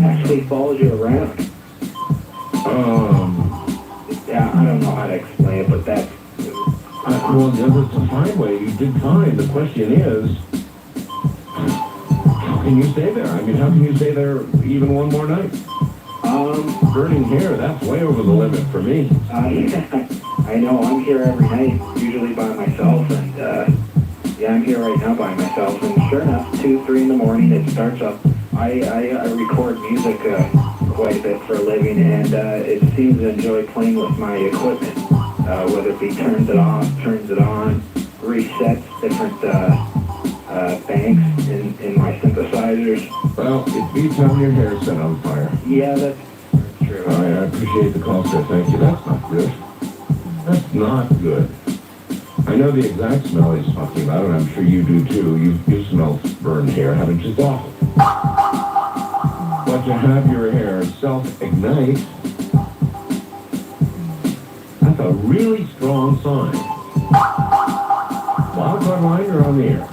Actually follows you around. Yeah, I don't know how to explain it, but that's... Well, that's a fine way. You did fine. The question is, how can you stay there? I mean, how can you stay there even one more night? Burning hair, that's way over the limit for me. I know, I'm here every night, usually by myself, and yeah, I'm here right now by myself, and sure enough, 2, 3 in the morning, it starts up. I record music quite a bit for a living, and it seems to enjoy playing with my equipment, whether it be turns it off, turns it on, resets different banks in my synthesizers. Well, it beats having your hair set on fire. Yeah, that's true. I appreciate the call, sir. Thank you. That's not good. That's not good. I know the exact smell he's talking about, and I'm sure you do too. You smell burned hair, haven't you? It's awful. But to have your hair self-ignite, that's a really strong sign. Wildcard line, you're on the air.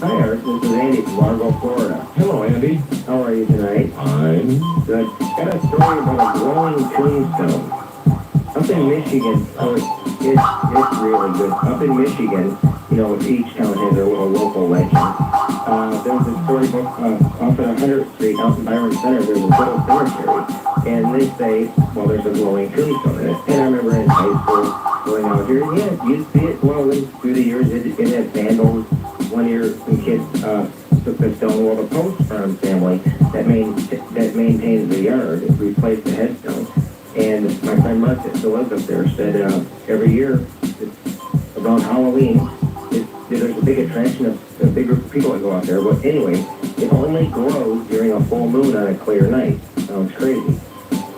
Hi, Art. This is Andy from Largo, Florida. Hello, Andy. How are you tonight? I'm Good. Got a story about a glowing tombstone. Up in Michigan, it's really good. Up in Michigan, you know, each town has their little local legend. There's a story about off at 100th Street, out in Byron Center, there's a little cemetery. And they say, well, there's a glowing tombstone in it. And I remember in high school going out here, yeah, you see it glowing through the years. It had vandals. One year, some kids took the stone. Well, the Post Farm family that maintains the yard replaced the headstone. And my friend Mark that still lives up there said every year around Halloween, there's a big attraction of a big group of people that go out there. But anyway, it only glows during a full moon on a clear night. Sounds crazy.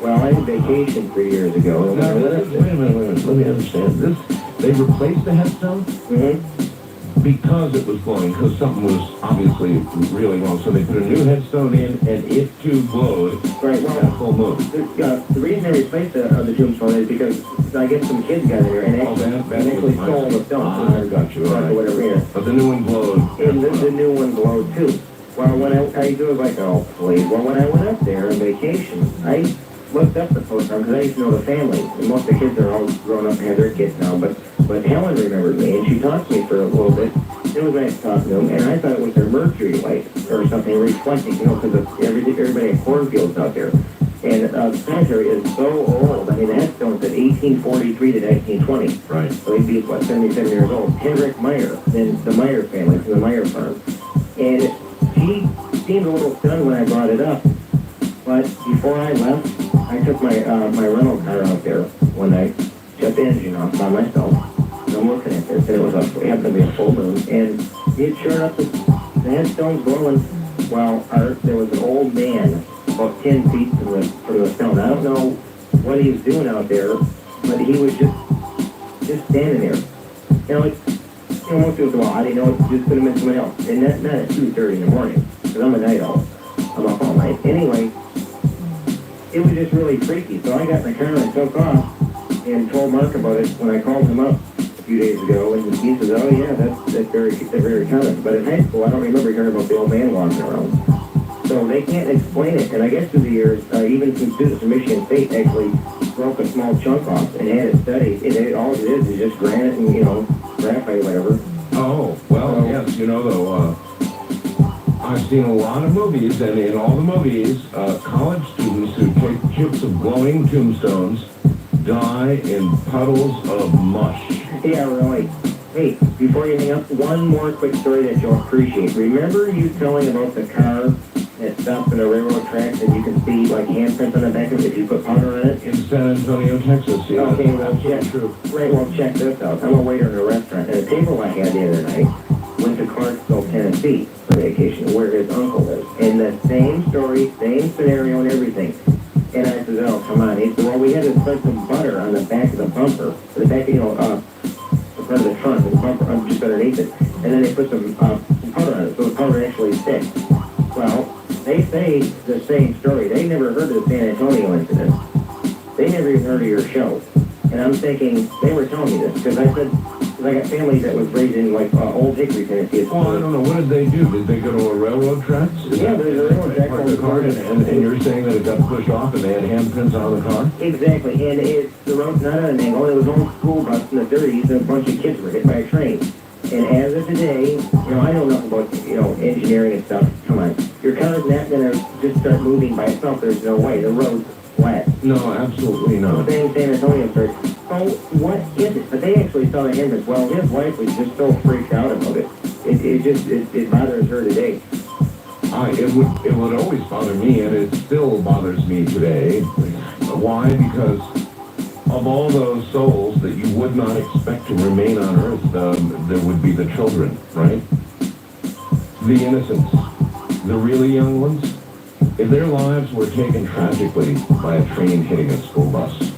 Well, I had vacation 3 years ago. And Now, wait a minute. Let me understand. They replaced the headstone? Mm-hmm. Because it was glowing, because something was obviously really wrong. So they put a new headstone in, and it too glowed Right, well, at full moon. the reason they replaced the tombstone is because I guess some kids got in there and actually stole the stone. I got you. All Or right. whatever, yeah. But the new one glowed. And the new one glowed too. Well, when I was like, oh, please. Well, when I went up there on vacation, I looked up the Post Farm because I used to know the family. And most of the kids are all grown up and have their kids now. But Helen remembered me, and she talked to me for a little bit. It was nice talking to them, and I thought it was their mercury light or something reflecting, you know, because everybody had cornfields out there. And the cemetery is so old. I mean, the headstone's at 1843 to 1920. Right. So he'd be, 77 years old. Henrik Meyer, then the Meyer family from the Meyer farm. And she seemed a little stunned when I brought it up. But before I left, I took my rental car out there one night, shut the engine off by myself. And I'm looking at this, and it happened to be a full moon. And it sure enough, the headstone's glowing. Well, there was an old man about 10 feet from the stone. I don't know what he was doing out there, but he was just standing there. You know, like, you know, most people go, well, I didn't know it just could have been somebody else. And not at 2:30 in the morning, because I'm a night owl. I'm up all night. Anyway, it was just really freaky. So I got in the car and took off and told Mark about it when I called him up a few days ago. And he says, oh yeah, that's very common. But in high school, I don't remember hearing about the old man walking around. So they can't explain it. And I guess through the years, even some students from Michigan State actually broke a small chunk off and had it studied. And all it is just granite and, you know, graphite, whatever. Oh, well, yes, you know, though, I've seen a lot of movies, and in all the movies, college students who take chips of glowing tombstones die in puddles of mush. Yeah, really. Hey, before you hang up, one more quick story that you'll appreciate. Remember you telling about the car that stops in the railroad tracks and you can see like handprints on the back of it if you put powder on it? In San Antonio, Texas, yeah. Okay, well, That's check. true. Right, well, check this out. I'm a waiter in a restaurant, and a table I had the other night went to Clarksville, Tennessee for vacation, where his uncle lives. And the same story, same scenario and everything. And I said, oh, come on. He said, well, we had to put some butter on the back of the bumper, the back, you know, the front of the trunk, and the bumper just underneath it. And then they put some powder on it, so the powder actually sticks. Well, they say the same story. They never heard of the San Antonio incident. They never even heard of your show. And I'm thinking, they were telling me this, because I said, I got family that was raised in, like, Old Hickory, Tennessee. Well, I don't know. What did they do? Did they go to a railroad tracks? Yeah, there's a railroad track Park on the the car, corner. and you're saying that it got pushed off and they had handprints on the car? Exactly, and the road's not on an angle. It was on a school bus in the 30s, and a bunch of kids were hit by a train. And as of today, you know, I know nothing about, you know, engineering and stuff. Come on. Your car's not going to just start moving by itself. There's no way. The road's flat. No, absolutely not. Same San Antonio church. So what is it? But they actually saw the hindrance. Well, his wife was just so freaked out about it. It bothers her today. It would always bother me, and it still bothers me today. Why? Because of all those souls that you would not expect to remain on Earth, there would be the children, right? The innocents, the really young ones. If their lives were taken tragically by a train hitting a school bus,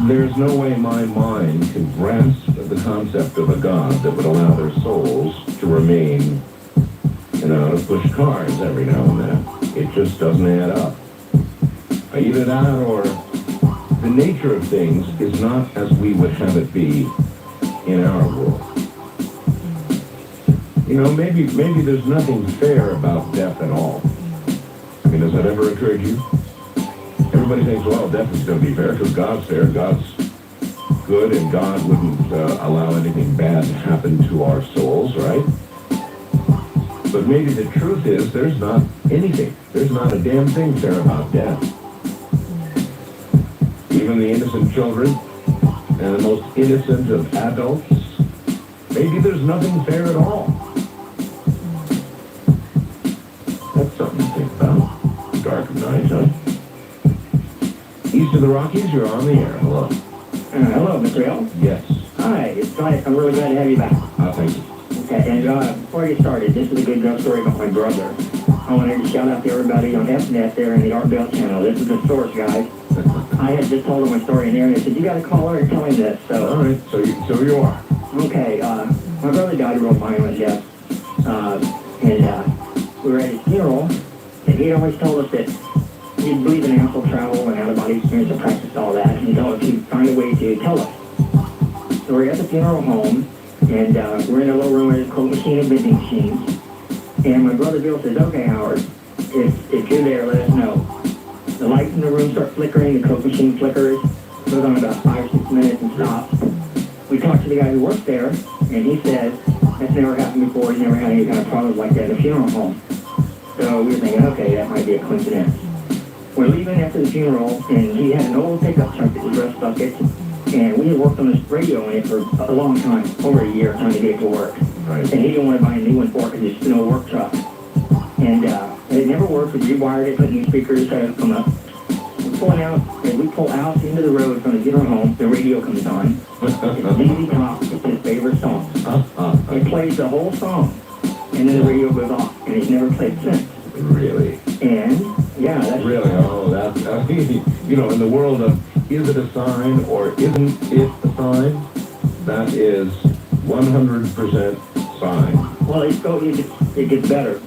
there's no way my mind can grasp the concept of a God that would allow their souls to remain, you know, to push cars every now and then. It just doesn't add up. Either that or the nature of things is not as we would have it be in our world. You know, maybe there's nothing fair about death at all. I mean, has that ever occurred to you? Everybody thinks, well, death is going to be fair because God's fair. God's good, and God wouldn't allow anything bad to happen to our souls, right? But maybe the truth is there's not anything. There's not a damn thing fair about death. Even the innocent children and the most innocent of adults, maybe there's nothing fair at all. That's something to think about. Dark night, huh? East of the Rockies, you're on the air. Hello. Hello, Mr. Hill. Yes. Hi, it's nice. I'm really glad to have you back. Thank you. Okay, and before you started, this is a good enough story about my brother. I wanted to shout out to everybody on FNet there in the Art Bell channel. This is the source, guys. I had just told him my story in there, and I said, you got to call her and tell him this. So, All right, so you are. okay, my brother died of real violence, yes. And we were at his funeral, and he always told us that he believed in astral travel and out-of-body experience and practiced all that, and he told us he'd find a way to tell us. So we're at the funeral home, and we're in a little room with a coat machine and vending machines. And my brother Bill says, okay, Howard, if you're there, let us know. The lights in the room start flickering, the coat machine flickers, goes on about 5 or 6 minutes and stops. We talked to the guy who works there, and he says, that's never happened before, he's never had any kind of problems like that in a funeral home. So we were thinking, okay, that might be a coincidence. We're leaving after the funeral, and he had an old pickup truck that was rust buckets, and we had worked on this radio in it for a long time, over a year, trying to get it to work. Right. And he didn't want to buy a new one for it because it's an old work truck. And it never worked. We rewired it, put new speakers, had it come up. We pull out into the road from the funeral home, the radio comes on. It's ZZ Top, it's his favorite song. It plays the whole song, and then the radio goes off, and it's never played since. Really? And, yeah, that's Really? Oh, that's, you know, in the world of is it a sign or isn't it a sign, that is 100% sign. well, it gets better.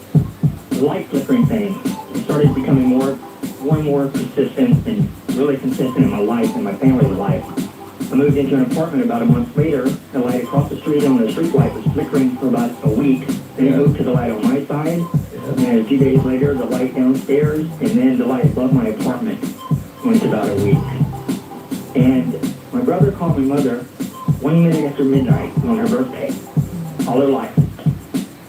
The light flickering thing, it started becoming more and more persistent and really consistent in my life and my family's life. I moved into an apartment about a month later. The light across the street on the street light was flickering for about a week. Then it moved to the light on my side. And a few days later, the light downstairs, and then the light above my apartment went about a week. And my brother called my mother 1 minute after midnight on her birthday. All her life.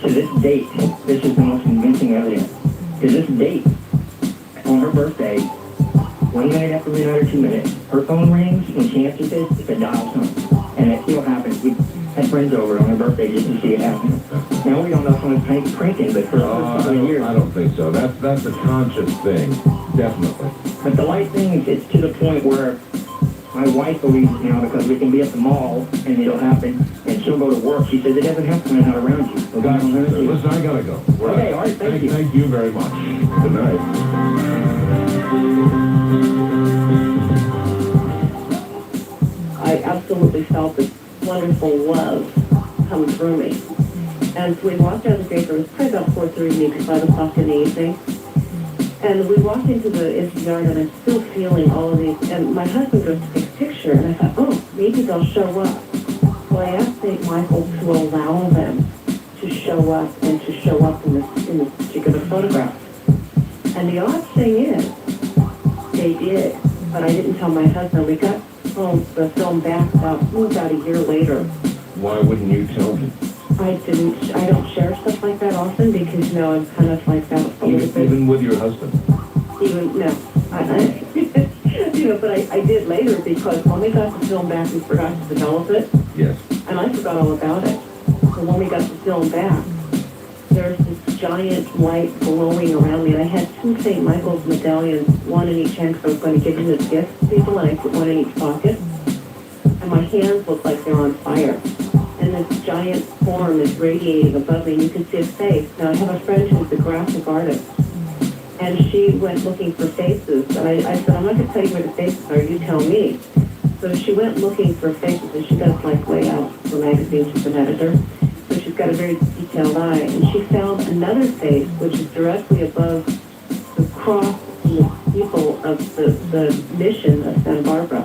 To this date, this is the most convincing evidence. To this date, on her birthday, 1 minute after midnight or 2 minutes, her phone rings. When she answers it, it's a dial tone. And it still happens. We had friends over on her birthday just to see it happen. Now, we don't know if someone's pranking, but for the first couple of years. I don't think so. That's a conscious thing. Definitely. But the light thing, it's to the point where my wife believes it now because we can be at the mall and it'll happen. And she'll go to work. She says it doesn't happen when I'm not around you. So God, Listen, I gotta go. Okay, all right, thank you. Thank you very much. Good night. I absolutely felt this wonderful love come through me. And we walked down the gate, it was probably about 4:30 maybe 5 o'clock in the evening. And we walked into the yard and I'm still feeling all of these, and my husband goes to take a picture and I thought, oh, maybe they'll show up. So I asked St. Michael to allow them to show up and to show up in this particular photograph. And the odd thing is, they did, but I didn't tell my husband. We got the film back about a year later. Why wouldn't you tell me? I don't share stuff like that often because, you know, I'm kind of like that a little bit. Even with your husband? No. You know, but I did later because when we got the film back, we forgot to develop it. Yes. And I forgot all about it. So when we got the film back, there's this giant light glowing around me. And I had 2 St. Michael's medallions, one in each hand because I was going to give them as gifts to people, and I put one in each pocket. And my hands look like they're on fire. And this giant form is radiating above me, and you can see his face. Now, I have a friend who's a graphic artist, and she went looking for faces. And I said, I'm not going to tell you where the faces are, you tell me. So she went looking for faces, and she does like layouts for magazines. She's an editor. So she's got a very detailed eye. And she found another face, which is directly above the cross and the steeple of the mission of Santa Barbara,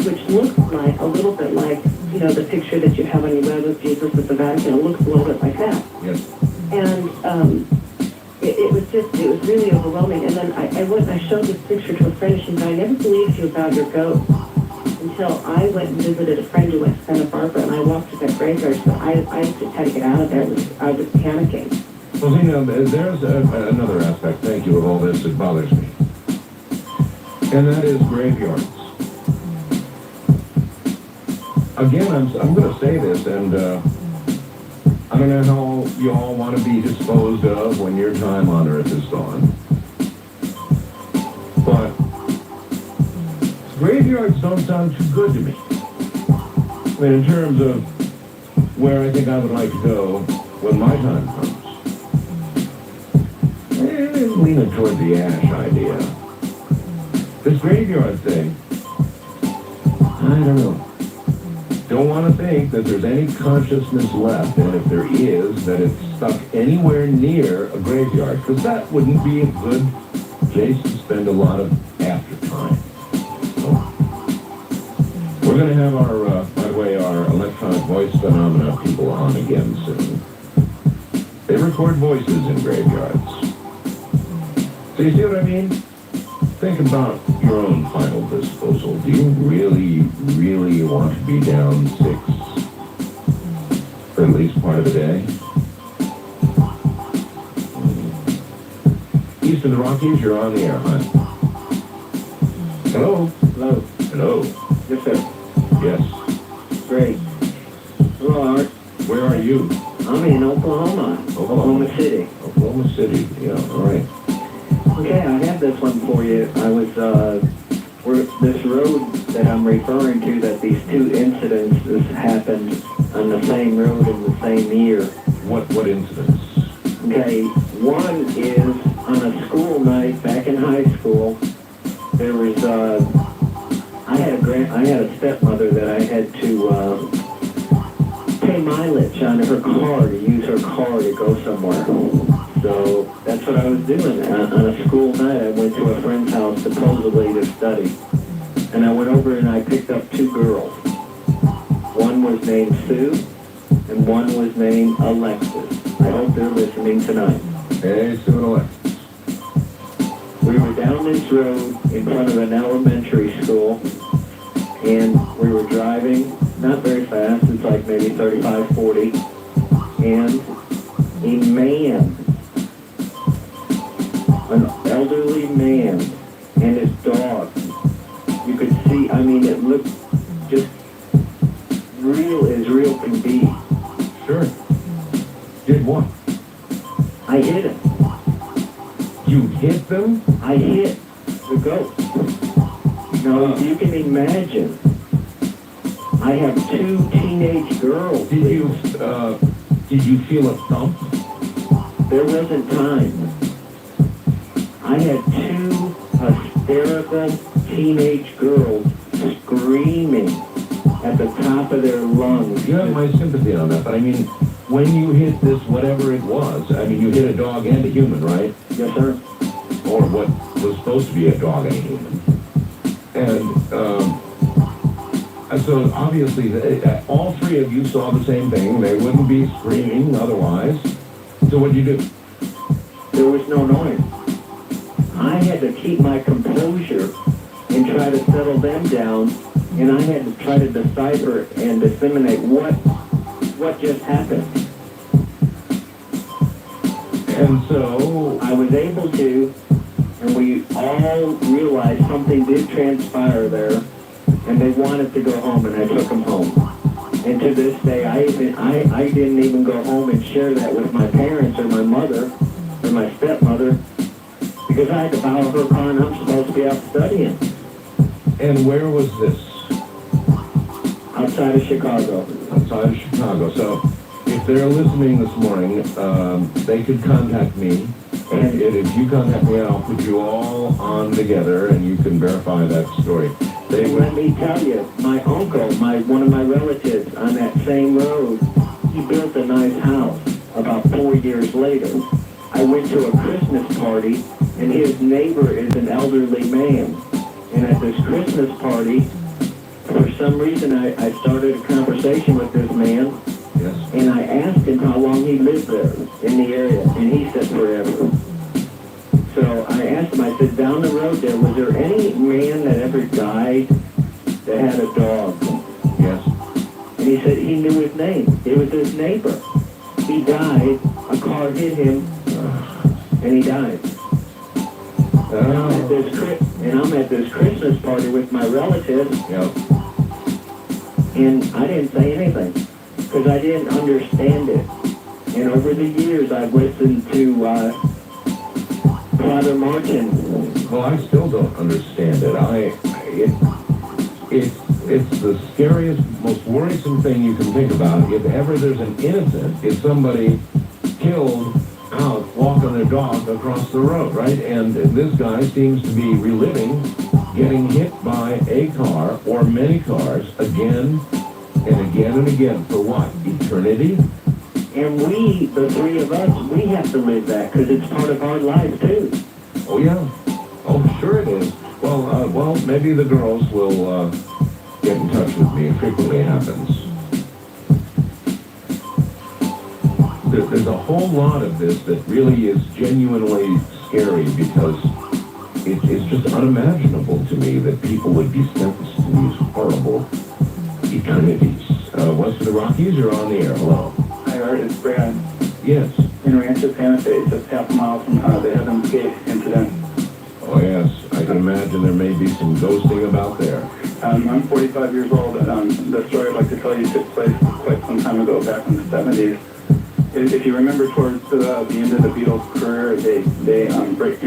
which looks like a little bit like, you know, the picture that you have on your web of Jesus with the Vatican. It looks a little bit like that. Yes. And it was really overwhelming. And then I went and I showed this picture to a friend, and she said, I never believed you about your goat until I went and visited a friend who went to Santa Barbara, and I walked to that graveyard, so I just had to get out of there. I was panicking. Well, you know, there's another aspect, thank you, of all this that bothers me. And that is graveyards. Again, I'm going to say this, and I don't know how you all want to be disposed of when your time on earth is gone. But graveyards don't sound too good to me. I mean, in terms of where I think I would like to go when my time comes. I'm leaning toward the ash idea. This graveyard thing, I don't know. Don't want to think that there's any consciousness left, and if there is, that it's stuck anywhere near a graveyard, because that wouldn't be a good place to spend a lot of after time. So, we're going to have our, by the way, our electronic voice phenomena people on again soon. They record voices in graveyards. So you see what I mean? Think about your own final disposal. Do you really, really want to be down 6 for at least part of the day? East of the Rockies, you're on the air, hon. Hello? Hello. Hello? Yes, sir. Yes. Great. Hello, Art. Where are you? I'm in Oklahoma. Oklahoma City. Oklahoma City. Yeah, all right. Okay, I have this one for you. I was, this road that I'm referring to, that these 2 incidents happened on the same road in the same year. What incidents? Okay, one is on a school night back in high school, there was, I had a stepmother that I had to, pay mileage on her car, to use her car to go somewhere. So that's what I was doing. On a school night, I went to a friend's house supposedly to study. And I went over and I picked up two girls. One was named Sue, and one was named Alexis. I hope they're listening tonight. Hey, Sue and Alexis. We were down this road in front of an elementary school, and we were driving, not very fast, it's like maybe 35, 40, and a man, an elderly man, and his dog, you could see, I mean, it looked just real as real can be. Sure. Did what? I hit him. You hit them? I hit the goat. Now, you can imagine, I have two teenage girls. Did you feel a thump? There wasn't time. I had two hysterical teenage girls screaming at the top of their lungs. You have my sympathy on that, but I mean, when you hit this, whatever it was, I mean, you hit a dog and a human, right? Yes, sir. Or what was supposed to be a dog and a human. And so obviously, all three of you saw the same thing. They wouldn't be screaming otherwise. So what'd you do? There was no noise. I had to keep my composure and try to settle them down, and I had to try to decipher and disseminate what just happened. And so I was able to, and we all realized something did transpire there, and they wanted to go home, and I took them home. And to this day, I didn't even go home and share that with my parents or my mother or my stepmother, because I had to borrow her car and I'm supposed to be out studying. And where was this? Outside of Chicago. Outside of Chicago. So if they're listening this morning, they could contact me. And if you contact me, I'll put you all on together and you can verify that story. They And would, let me tell you, my uncle, one of my relatives on that same road, he built a nice house about 4 years later. I went to a Christmas party, and his neighbor is an elderly man. And at this Christmas party, for some reason, I started a conversation with this man, yes. and I asked him how long he lived there in the area, and he said forever. So I asked him, I said, down the road there, was there any man that ever died that had a dog? Yes. And he said he knew his name. It was his neighbor. He died, a car hit him, and he died. And I'm at this Christmas party with my relatives, Yep. and I didn't say anything, because I didn't understand it. And over the years, I've listened to Father Martin. Well, I still don't understand it. It's the scariest, most worrisome thing you can think about. If ever there's an innocent, if somebody killed out walking their dog across the road, right? And this guy seems to be reliving getting hit by a car or many cars again and again and again. For what? Eternity? And we, the three of us, we have to live that, because it's part of our life, too. Oh, yeah. Oh, sure it is. Well, maybe the girls will get in touch with me. It frequently happens. There's a whole lot of this that really is genuinely scary, because it's just unimaginable to me that people would be sentenced to these horrible eternities. West of the Rockies, you're on the air. Hello. Hi, Art, it's Brad. Yes. In Rancho Palisades, just half a mile from the Evans Gate incident. Oh, yes. I can imagine there may be some ghosting about there. I'm 45 years old, and the story I'd like to tell you took place quite some time ago, back in the 70s. If you remember, towards the end of the Beatles' career, they embraced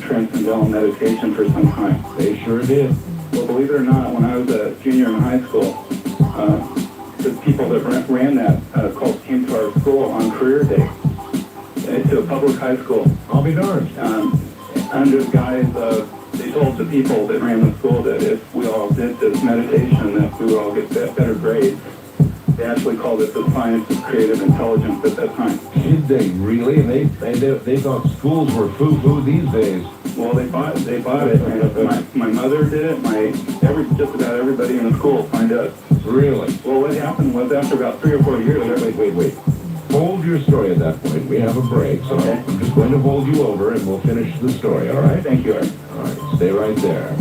transcendental meditation for some time. They sure did. Well, believe it or not, when I was a junior in high school, the people that ran that cult came to our school on career day. to a public high school. I'll be darned. Under the guise of, they told the people that ran the school that if we all did this meditation, that we would all get better grades. They actually called it the science of creative intelligence at that time. Did they really? And they thought schools were foo-foo these days. Well, they bought it. And my mother did it. Just about everybody in the school signed up. Really? Well, what happened was after about 3 or 4 years, Wait. Hold your story at that point. We have a break, so Okay. I'm just going to hold you over and we'll finish the story, all right? Thank you, Art. All right, stay right there.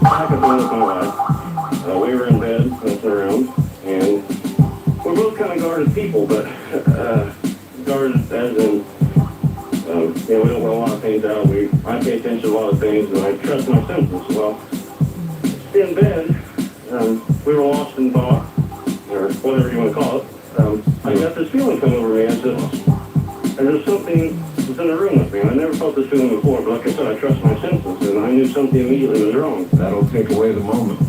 Happened with my wife. We were in bed, messing around, and we're both kind of guarded people, but guarded as in, we don't let a lot of things out. I pay attention to a lot of things, and I trust my senses. Well, in bed, we were lost in thought, or whatever you want to call it. I got this feeling come over me as if something was in the room with me. I never felt this feeling before, but like I said, I trust my senses, and I knew something immediately was wrong. That'll take away the moment.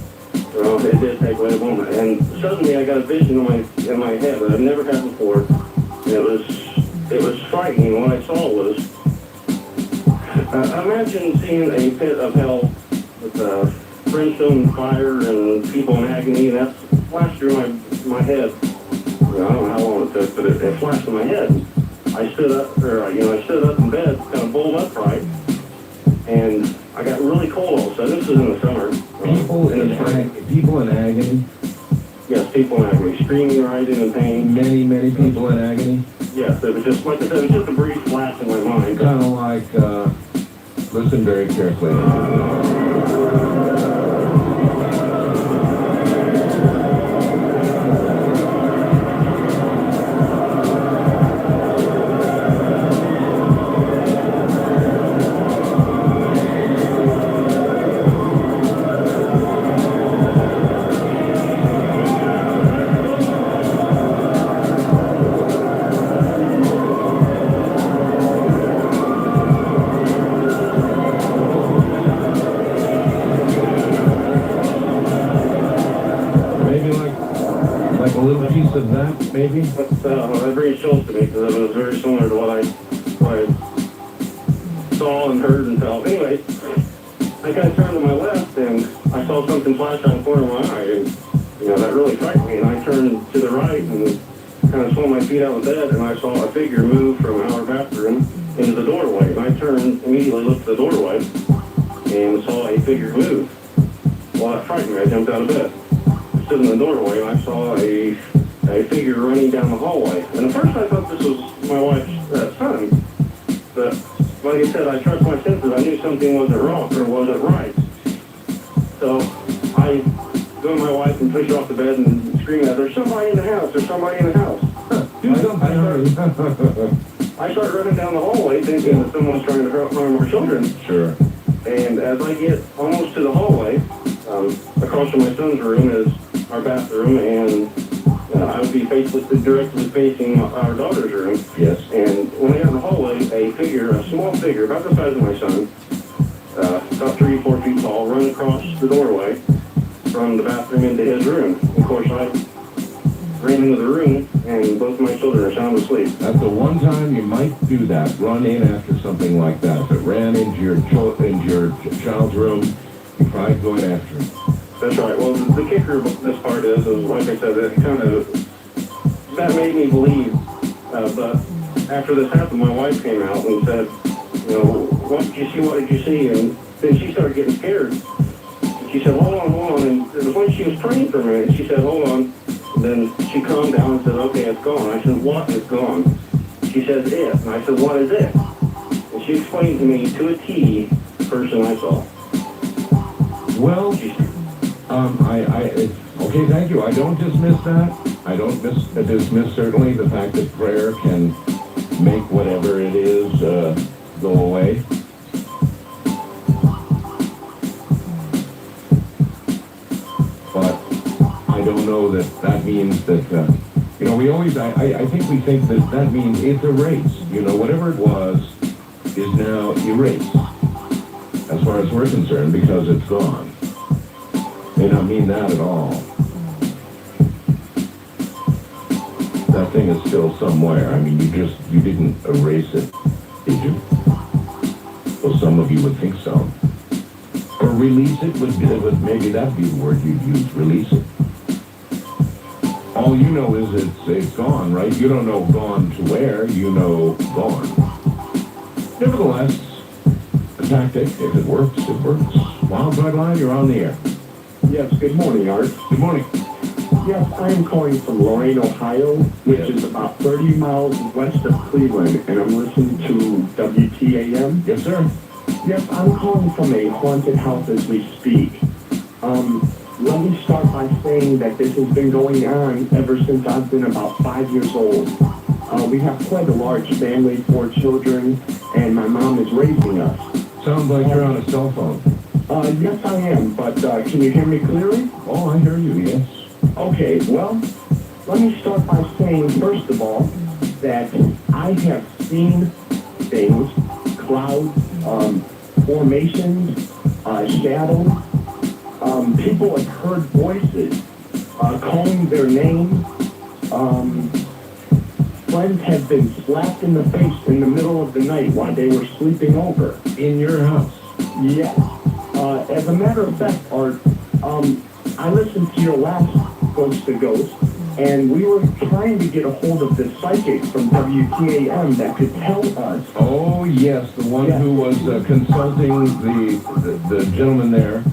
Well, it did take away a moment, and suddenly I got a vision in my head that I've never had before. And it was frightening. What I saw was, imagine seeing a pit of hell with brimstone and fire and people in agony, and that flashed through my head. I don't know how long it took, but it flashed in my head. I stood up in bed, kind of bolt upright, and I got really cold all of a sudden. This was in the summer. People in agony. Yes, people in agony, screaming, writhing in pain. Many people in agony. Yes, it was just, like I said, it was just a brief flash in my mind. Kind of like, listen very carefully. A little piece of that, maybe? That brings chills to me because it was very similar to what I saw and heard and felt. Anyway, I kind of turned to my left and I saw something flash on the corner of my eye, and that really frightened me. And I turned to the right and kind of swung my feet out of bed, and I saw a figure move from our bathroom into the doorway. And I turned, immediately looked at the doorway and saw a figure move. Well, that frightened me. I jumped out of bed. Stood in the doorway, and I saw a figure running down the hallway. And at first I thought this was my wife's son. But like I said, I trust my senses. I knew something wasn't wrong or wasn't right. So I go to my wife and push her off the bed and scream at her, "There's somebody in the house! There's somebody in the house!" Do something. I start running down the hallway thinking that someone's trying to harm our children. Sure. And as I get almost to the hallway, across from my son's room is our bathroom, and I would be directly facing our daughter's room. Yes. And when I got in the hallway, a small figure, about the size of my son, about 3 or 4 feet tall, run across the doorway from the bathroom into his room. Of course, I ran into the room, and both my children are sound asleep. That's the one time you might do that, run in after something like that. If it ran into your child's room, you probably go in after him. That's right. Well, the kicker of this part is like I said, that made me believe. But after this happened, my wife came out and said, "What did you see? What did you see?" And then she started getting scared. She said, hold on. And it was when she was praying for me, and she said, "Hold on." And then she calmed down and said, "Okay, it's gone." I said, "What is gone?" She says, "It." And I said, "What is it?" And she explained to me to a T the person I saw. Well, okay, thank you. I don't dismiss that. I don't dismiss certainly the fact that prayer can make whatever it is go away. don't know that that means that, you know, we always, I think we think that that means it's erased. You know, whatever it was is now erased, as far as we're concerned, because it's gone. May not mean that at all. That thing is still somewhere. I mean, you didn't erase it, did you? Well, some of you would think so. Or release it would maybe that'd be the word you'd use, release it. All you know is it's gone, right? You don't know gone to where, you know gone. Nevertheless, a tactic, if it works, it works. Wildcard Line, you're on the air. Yes, good morning, Art. Good morning. Yes, I am calling from Lorain, Ohio, which Yes. is about 30 miles west of Cleveland, and I'm listening to WTAM. Yes, sir. Yes, I'm calling from a haunted house as we speak. Let me start by saying that this has been going on ever since I've been about 5 years old. We have quite a large family, 4 children, and my mom is raising us. Sounds like you're on a cell phone. Yes, I am, but can you hear me clearly? Oh, I hear you, yes. Okay, well, let me start by saying, first of all, that I have seen things, clouds, formations, shadows. People have heard voices calling their names. Friends have been slapped in the face in the middle of the night while they were sleeping over. In your house. Yes. As a matter of fact, Art, I listened to your last Ghost to Ghost, and we were trying to get a hold of the psychic from WTAM that could tell us. Oh, yes, the one Yes. who was consulting the gentleman there,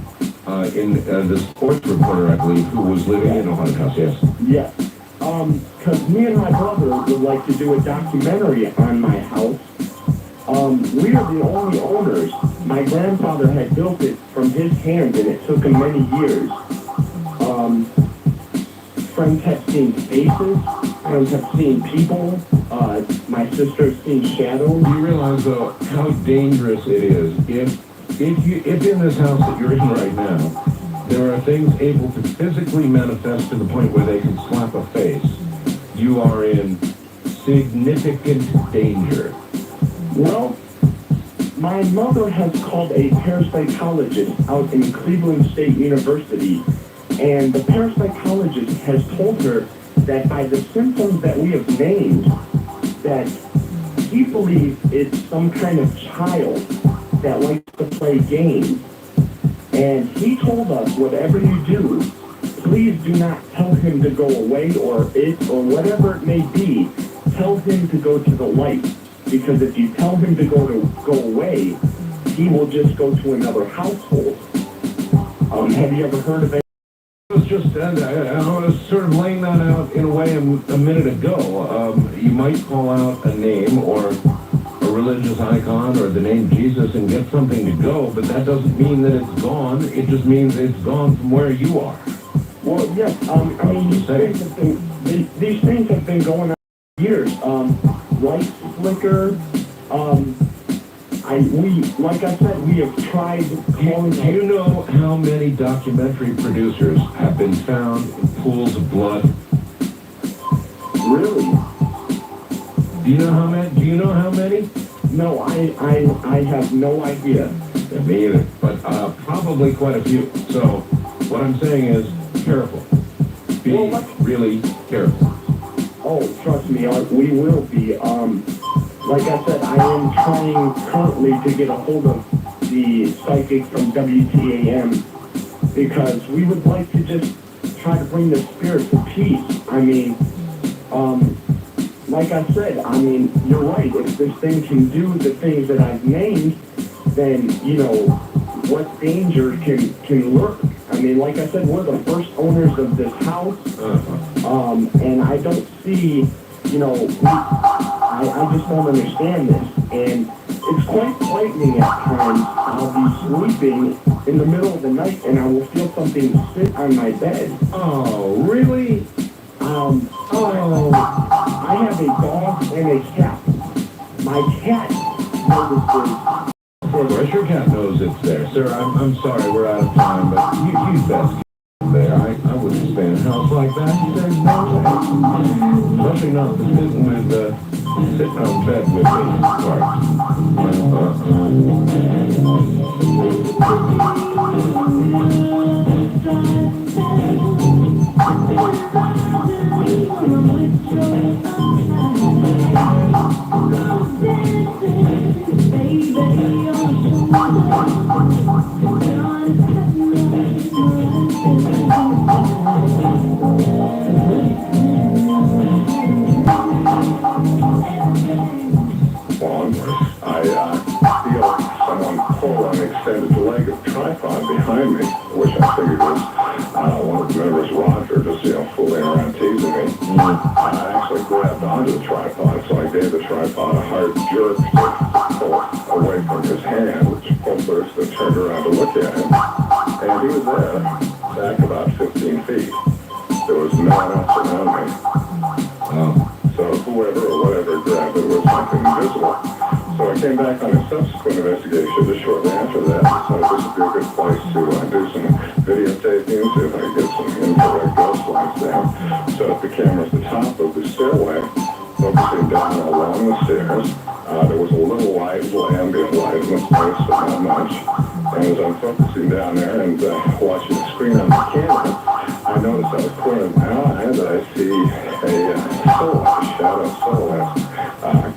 the sports reporter, I believe, who was living in a haunted house, yes. Yes. Because me and my brother would like to do a documentary on my house. We are the only owners. My grandfather had built it from his hand, and it took him many years. Friends have seen faces. Friends have seen people. My sister's seen shadows. Do you realize, though, how dangerous it is if in this house that you're in right now, there are things able to physically manifest to the point where they can slap a face, you are in significant danger. Well, my mother has called a parapsychologist out in Cleveland State University, and the parapsychologist has told her that by the symptoms that we have named, that he believes it's some kind of child that likes to play games. And he told us, whatever you do, please do not tell him to go away, or whatever it may be, tell him to go to the light. Because if you tell him to go away, he will just go to another household. Have you ever heard of it? I was just, I was sort of laying that out in a way a minute ago. You might call out a name or a religious icon or the name Jesus and get something to go, but that doesn't mean that it's gone. It just means it's gone from where you are. Well, yes. I mean, these things have been going on for years. Lights flicker. Like I said, we have tried calling. Do you know how many documentary producers have been found in pools of blood? Really? Do you know how many? Do you know how many? No, I have no idea. Yeah, me either, but probably quite a few. So what I'm saying is, careful. Be really careful. Oh, trust me, Art, we will be. Like I said, I am trying currently to get a hold of the psychic from WTAM because we would like to just try to bring the spirits of peace. I mean, like I said, I mean, you're right. If this thing can do the things that I've named, then, you know, what danger can lurk? I mean, like I said, we're the first owners of this house, and I don't see, you know, I just don't understand this, and it's quite frightening at times. I'll be sleeping in the middle of the night, and I will feel something sit on my bed. Oh, really? I have a dog and a cat. My cat notices. Of course, your cat knows it's there. Sir, I'm sorry we're out of time, but you best get there. I wouldn't stay in the house like that? He says, no way. Especially not sitting on bed with me. I feel someone pull on the extended leg of the tripod behind me, which I figured was one of the members, Roger, just, fooling around, teasing me. I actually grabbed onto the tripod, so I gave the tripod a hard jerk to pull it away from his hand, which pulled first and turned around to look at him. And he was there, back about 15 feet. There was no one else around me. So whoever or whatever grabbed it was something invisible. So I came back on a subsequent investigation just shortly after that, so this would be a good place to do some videotaping, see if I can get some infrared ghost lights down. So at the camera at the top of the stairway, focusing down along the stairs, there was a little light, a little ambient light in the place, but not much. And as I'm focusing down there and watching the screen on the camera, I noticed out of the corner of my eye that I see a silhouette, a shadow silhouette,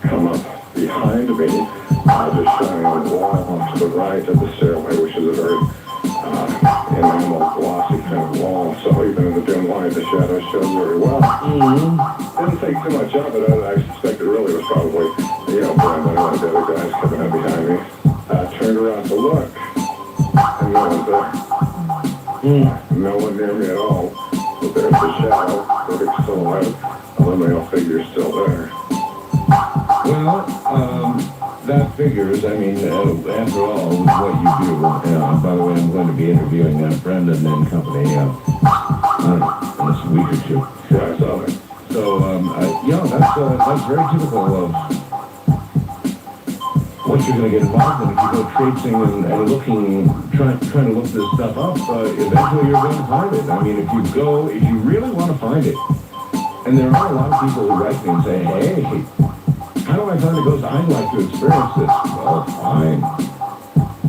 come up behind me, just shining on the wall off to the right of the stairway, which is a very enamel, glossy kind of wall. So even in the dim light, the shadow shows very well. Didn't think too much of it. I suspected really it was probably, Brandon and one of the other guys coming up behind me. Turned around to look, and no one's there. No one near me at all. But there's the shadow, the big silhouette of a male figure still there. Well, that figures, after all, with what you do. By the way, I'm going to be interviewing Brendan and company, in a week or two. Yeah, I saw it. So, that's very typical of what you're going to get involved in. If you go traipsing and looking, trying to look this stuff up, eventually you're going to find it. If you really want to find it, and there are a lot of people who write me and say, hey, how do I find a ghost? I'd like to experience this. Well, fine.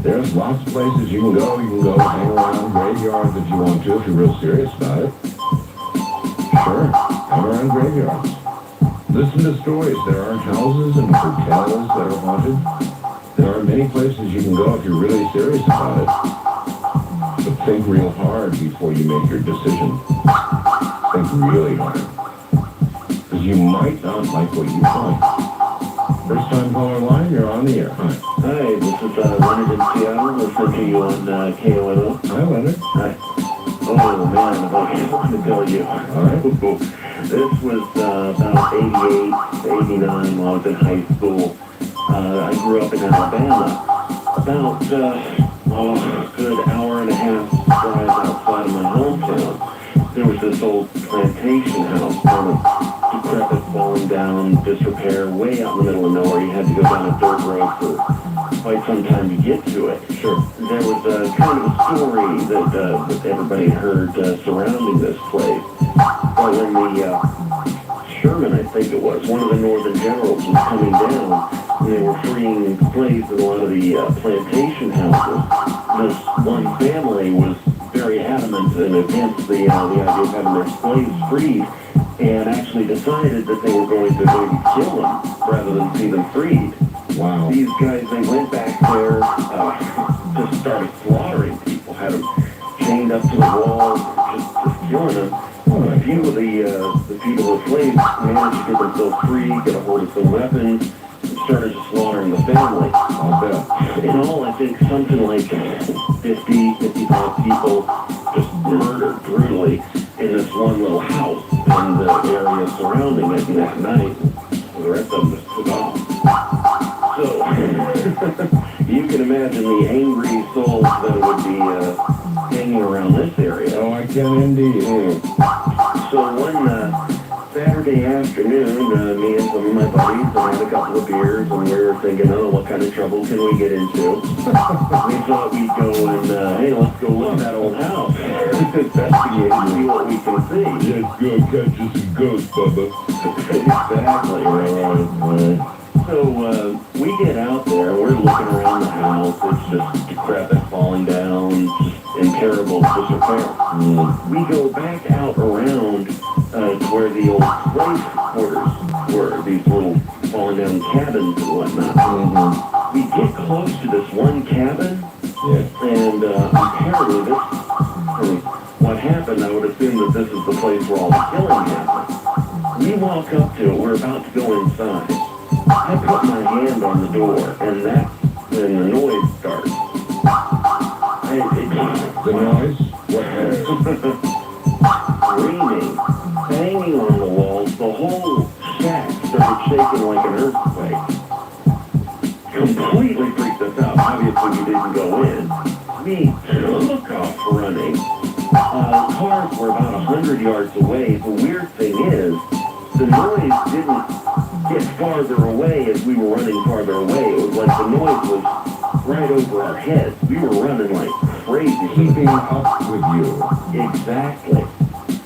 There's lots of places you can go. You can go hang around graveyards if you want to, if you're real serious about it. Sure, hang around graveyards. Listen to stories. There are houses and hotels that are haunted. There are many places you can go if you're really serious about it. But think real hard before you make your decision. Think really hard. Because you might not like what you find. First time caller line, you're on the air. Hi. Hi, this is Leonard in Seattle. Listening to you on KOLO. Hi, Leonard. Hi. Oh, man, I want to tell you. All right. This was about 88, 89 while I was in high school. I grew up in Alabama. About, a good hour and a half drive outside of my hometown. There was this old plantation house, kind of decrepit, falling down, disrepair, way out in the middle of nowhere. You had to go down a dirt road for quite some time to get to it. Sure. There was a kind of a story that everybody heard surrounding this place. But when the Sherman, I think it was, one of the Northern generals was coming down, and they were freeing slaves in a lot of the plantation houses, this one family was very adamant and against the idea of having their slaves freed, and actually decided that they were going to maybe kill them rather than see them freed. Wow. These guys, they went back there, just started slaughtering people, had them chained up to the wall, just killing them. A few of the people with slaves managed to get themselves free, get a hold of some weapons, and started just slaughtering the family. I'll bet. In all, I think something like 50, 55 people just murdered brutally in this one little house and the area surrounding it that night. The rest of them just took off. So, you can imagine the angry souls that would be hanging around this area. Oh, I can indeed. So one Saturday afternoon, me and some of my buddies had a couple of beers, and we were thinking, oh, what kind of trouble can we get into? We thought we'd go and, hey, let's go look at that old house. Investigate and see what we can see. Let's go catch us some ghosts, Bubba. Exactly, right. So, we get out there, we're looking around the house, it's just decrepit, falling down, just in terrible disrepair. We go back out around to where the old slave quarters were, these little falling down cabins and whatnot. We get close to this one cabin, and apparently what happened, I would assume that this is the place where all the killing happened. We walk up to it, we're about to go inside. I put my hand on the door, and that's when the noise starts. The noise? What noise? Screaming, banging on the walls. The whole shack started shaking like an earthquake. Completely freaked us out. Obviously, we didn't go in. We took off running. Cars were about 100 yards away. The weird thing is, the noise didn't get farther away as we were running farther away. It was like the noise was right over our heads. We were running like crazy. Keeping up with you. Exactly.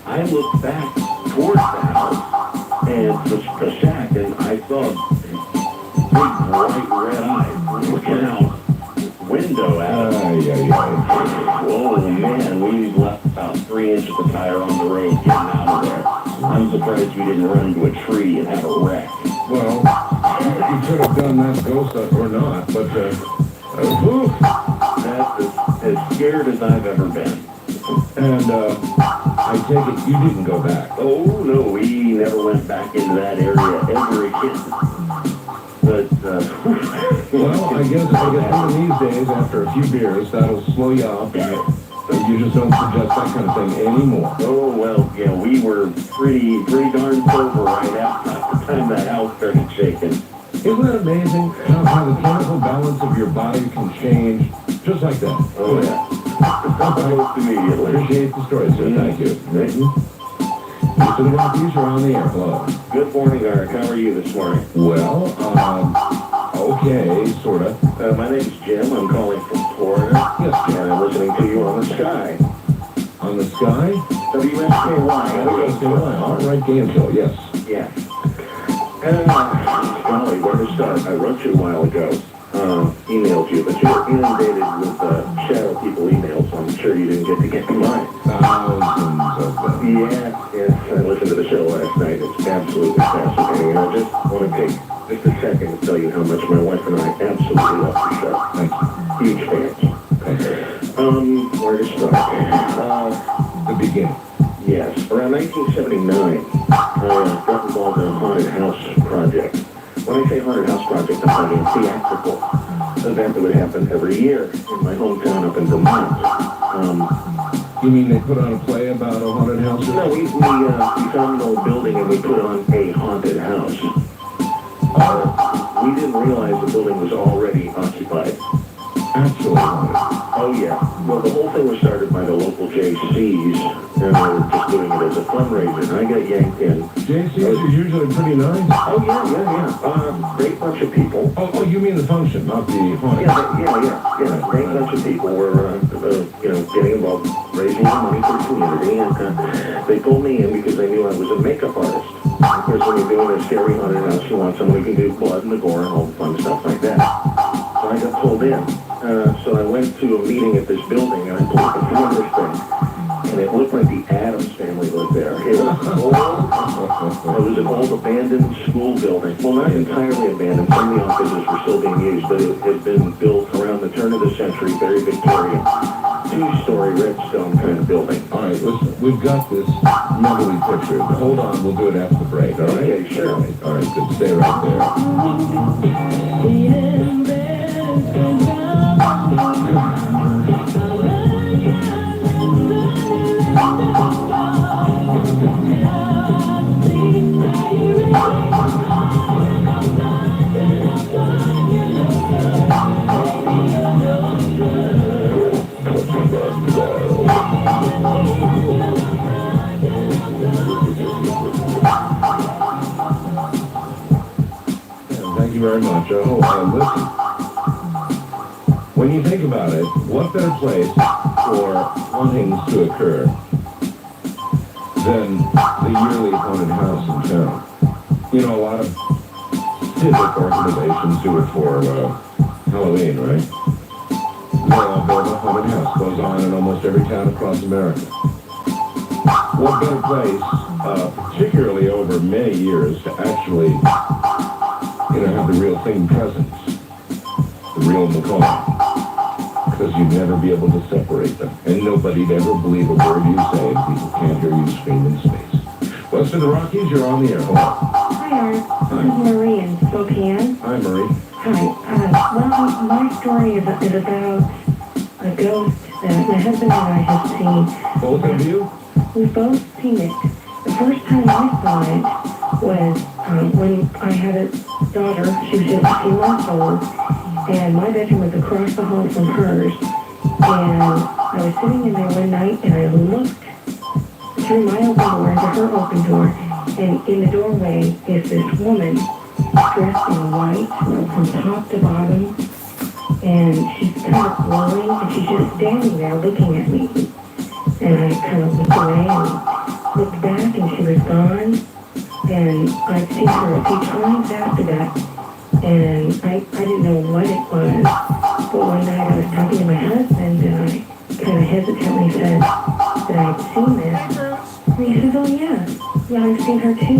I looked back towards the house and the shack, and I saw big bright red eyes looking out the window at us. Oh man, we left about 3 inches of tire on the road getting out of there. I'm surprised we didn't run into a tree and have a wreck. Well, you could have done that, ghost or not, but, That's as scared as I've ever been. And, I take it you didn't go back. Oh, no, we never went back into that area ever again. But, Well, I guess one of these days, after a few beers, that'll slow you up, and you just don't suggest that kind of thing anymore. Oh, well, yeah, we were pretty darn sober right after the time that house started shaking. Isn't that amazing how the chemical balance of your body can change just like that? Oh, yeah. Almost immediately. Appreciate the story, sir. Thank you. Mr. The Rockies, you're on the air. Hello. Good morning, Eric. How are you this morning? Well, okay, sort of. My name's Jim. I'm calling from Florida. Yes, Jim. And I'm listening to you on the Sky. On the Sky? WSKY. WSKY. All right, Gainesville, yes. Yeah. Golly, where to start? I wrote you a while ago, emailed you, but you were inundated with shadow people emails, so I'm sure you didn't get to mine. Thousands of them. Yes, I listened to the show last night. It's absolutely fascinating. And I just want to take just a second to tell you how much my wife and I absolutely love the show. Thank you. Huge fans. Where to start? The beginning. Yes, around 1979, I got involved in a haunted house project. When I say haunted house project, I'm talking a theatrical event that would happen every year in my hometown up in Vermont. You mean they put on a play about a haunted house? No, we found an old building and we put on a haunted house. We didn't realize the building was already occupied. Actually haunted. Oh, yeah. Well, the whole thing was started by the local JCs, and they were just doing it as a fundraiser. And I got yanked in. JCs are usually pretty nice. Oh, yeah. Great bunch of people. Oh, you mean the function, not the haunted. Yeah. Great bunch of people were, getting involved, raising money for the community, and they pulled me in because they knew I was a makeup artist. Of course, when you're doing a scary haunted house, you want someone who can do blood and the gore and all the fun stuff like that. So I got pulled in. So I went to a meeting at this building, and I pulled the front of this thing, and it looked like the Addams family lived there. It was an old abandoned school building. Well, not entirely abandoned. Some of the offices were still being used, but it had been built around the turn of the century, very Victorian. 2-story red stone kind of building. All right, listen, we've got this mentally pictured. Hold on, we'll do it after the break, all right? Okay, sure. All right, good. Stay right there. very much. Listen. When you think about it, what better place for hauntings to occur than the yearly haunted house in town? You know, a lot of civic organizations do it for Halloween, right? They'll build a haunted house. Goes on in almost every town across America. What better place, particularly over many years, to actually, have the real thing present, the real macabre, because you'd never be able to separate them, and nobody'd ever believe a word you say, and people can't hear you scream in space. West of the Rockies, you're on the air. Hello. Hi, Art. This is Marie in Spokane. Hi, Marie. Hi. Well, my story is about a ghost that my husband and I have seen. Both of you? We've both seen it. The first time I saw it was when I had a daughter. She was just a few months old, and my bedroom was across the hall from hers. And I was sitting in there one night, and I looked through my open door into her open door, and in the doorway is this woman dressed in white from top to bottom, and she's kind of glowing, and she's just standing there looking at me. And I kind of looked away and looked back, and she was gone. And I'd seen her a few times after that, and I didn't know what it was. But one night I was talking to my husband, and I kind of hesitantly said that I'd seen this. And he says, oh yeah, I've seen her too.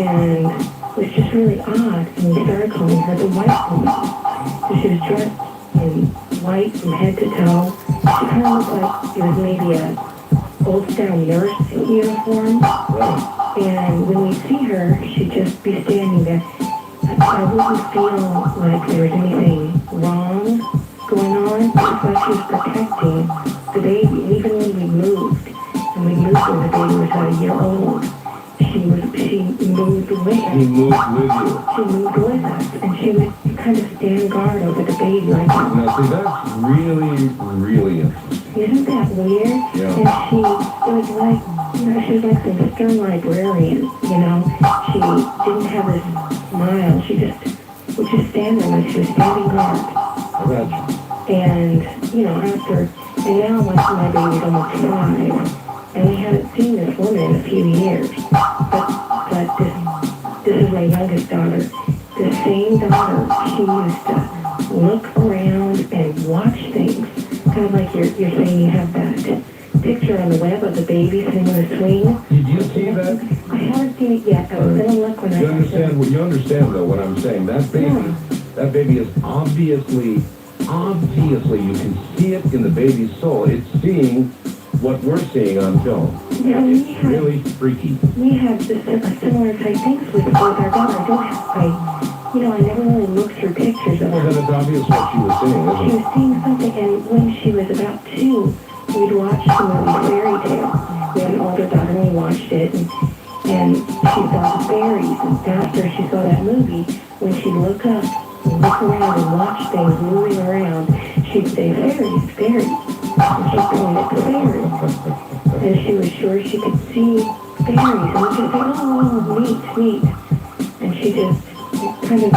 And it was just really odd, and we started calling her the White Woman. So she was dressed in white from head to toe. She kind of looked like it was maybe a old-style nurse uniform. Right. And when we see her, she'd just be standing there. I wouldn't feel like there was anything wrong going on. It was like she was protecting the baby. And even when we moved when the baby was about a year old, she moved with us. He moved with you. She moved with us, and she would kind of stand guard over the baby like that. Now, see, that's really, really interesting. Isn't that weird? Yeah. And she was like, she was like some stern librarian, She didn't have this smile. She just would just stand there like she was standing guard. I got you. And, and now my baby's almost 5, and we haven't seen this woman in a few years. But this is my youngest daughter. The same daughter, she used to look around and watch things. Kind of like you're saying you have that picture on the web of the baby sitting on a swing. Did you see that? I haven't seen it yet. I was going to look when You understand though what I'm saying. That baby is obviously, you can see it in the baby's soul. It's seeing what we're seeing on film. Yeah, it's really freaky. We had similar type things with our daughter. I never really looked through pictures of her. Well, then it's obvious what she was seeing, isn't it? She was seeing something, and when she was about 2, we'd watched the movie Fairy Tale. We had an older daughter, and we watched it, and she saw the fairies. And after she saw that movie, when she'd look up and look around and watch things moving around, she'd say, fairies, fairies. And she'd point at the fairies. And she was sure she could see fairies. And we'd just say, oh, neat. And she just kind of,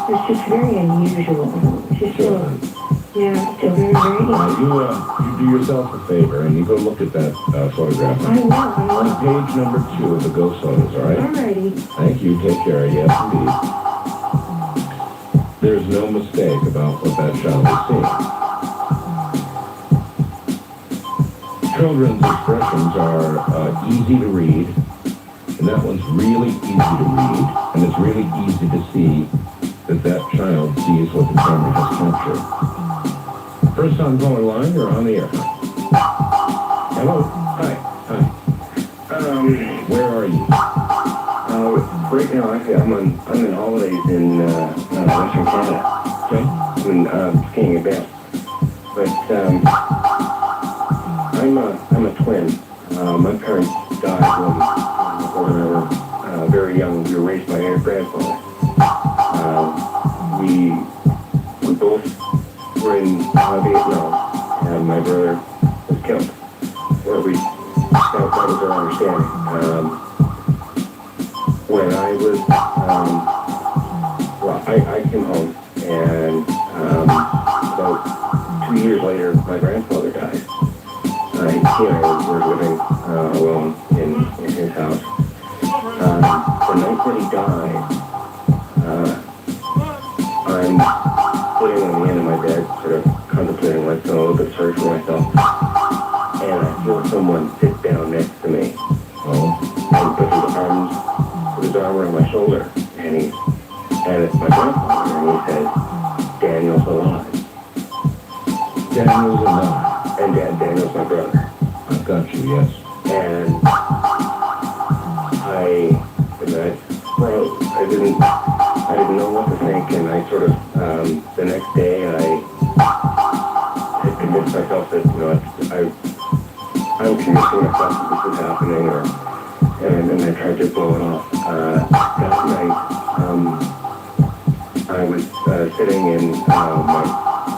it's just very unusual. She's still very, very You do yourself a favor and you go look at that photograph. I will. On page number 2 of the ghost photos, all right? Alrighty. Thank you. Take care. Yes, indeed. There's no mistake about what that child is seeing. Children's expressions are easy to read, and that one's really easy to read, and it's really easy to see that child sees what the camera has captured. First on caller line, you're on the air. Hello. Hi. Where are you? Right now, I'm in holidays in Western Canada. Okay. I'm skiing in Banff. But I'm a twin. My parents died when we were very young. We were raised by our grandfather. We both were in Vietnam, and my brother was killed. Or that was our understanding. When I was, I came home, and about 2 years later, my grandfather died. He and I were living alone in his house. The night that he died, I'm sitting on the end of my bed, sort of contemplating life, doing a little bit of search for myself, and I feel someone sit down next to me and put his arm around my shoulder, and it's my grandfather, and he says, Daniel's alive. Daniel's alive. And Daniel's my brother. I've got you, yes. And I froze. I didn't know what to think, and I sort of, the next day I had convinced myself that, I'm convincing myself that this was happening, and I tried to blow it off. That night, I was sitting in my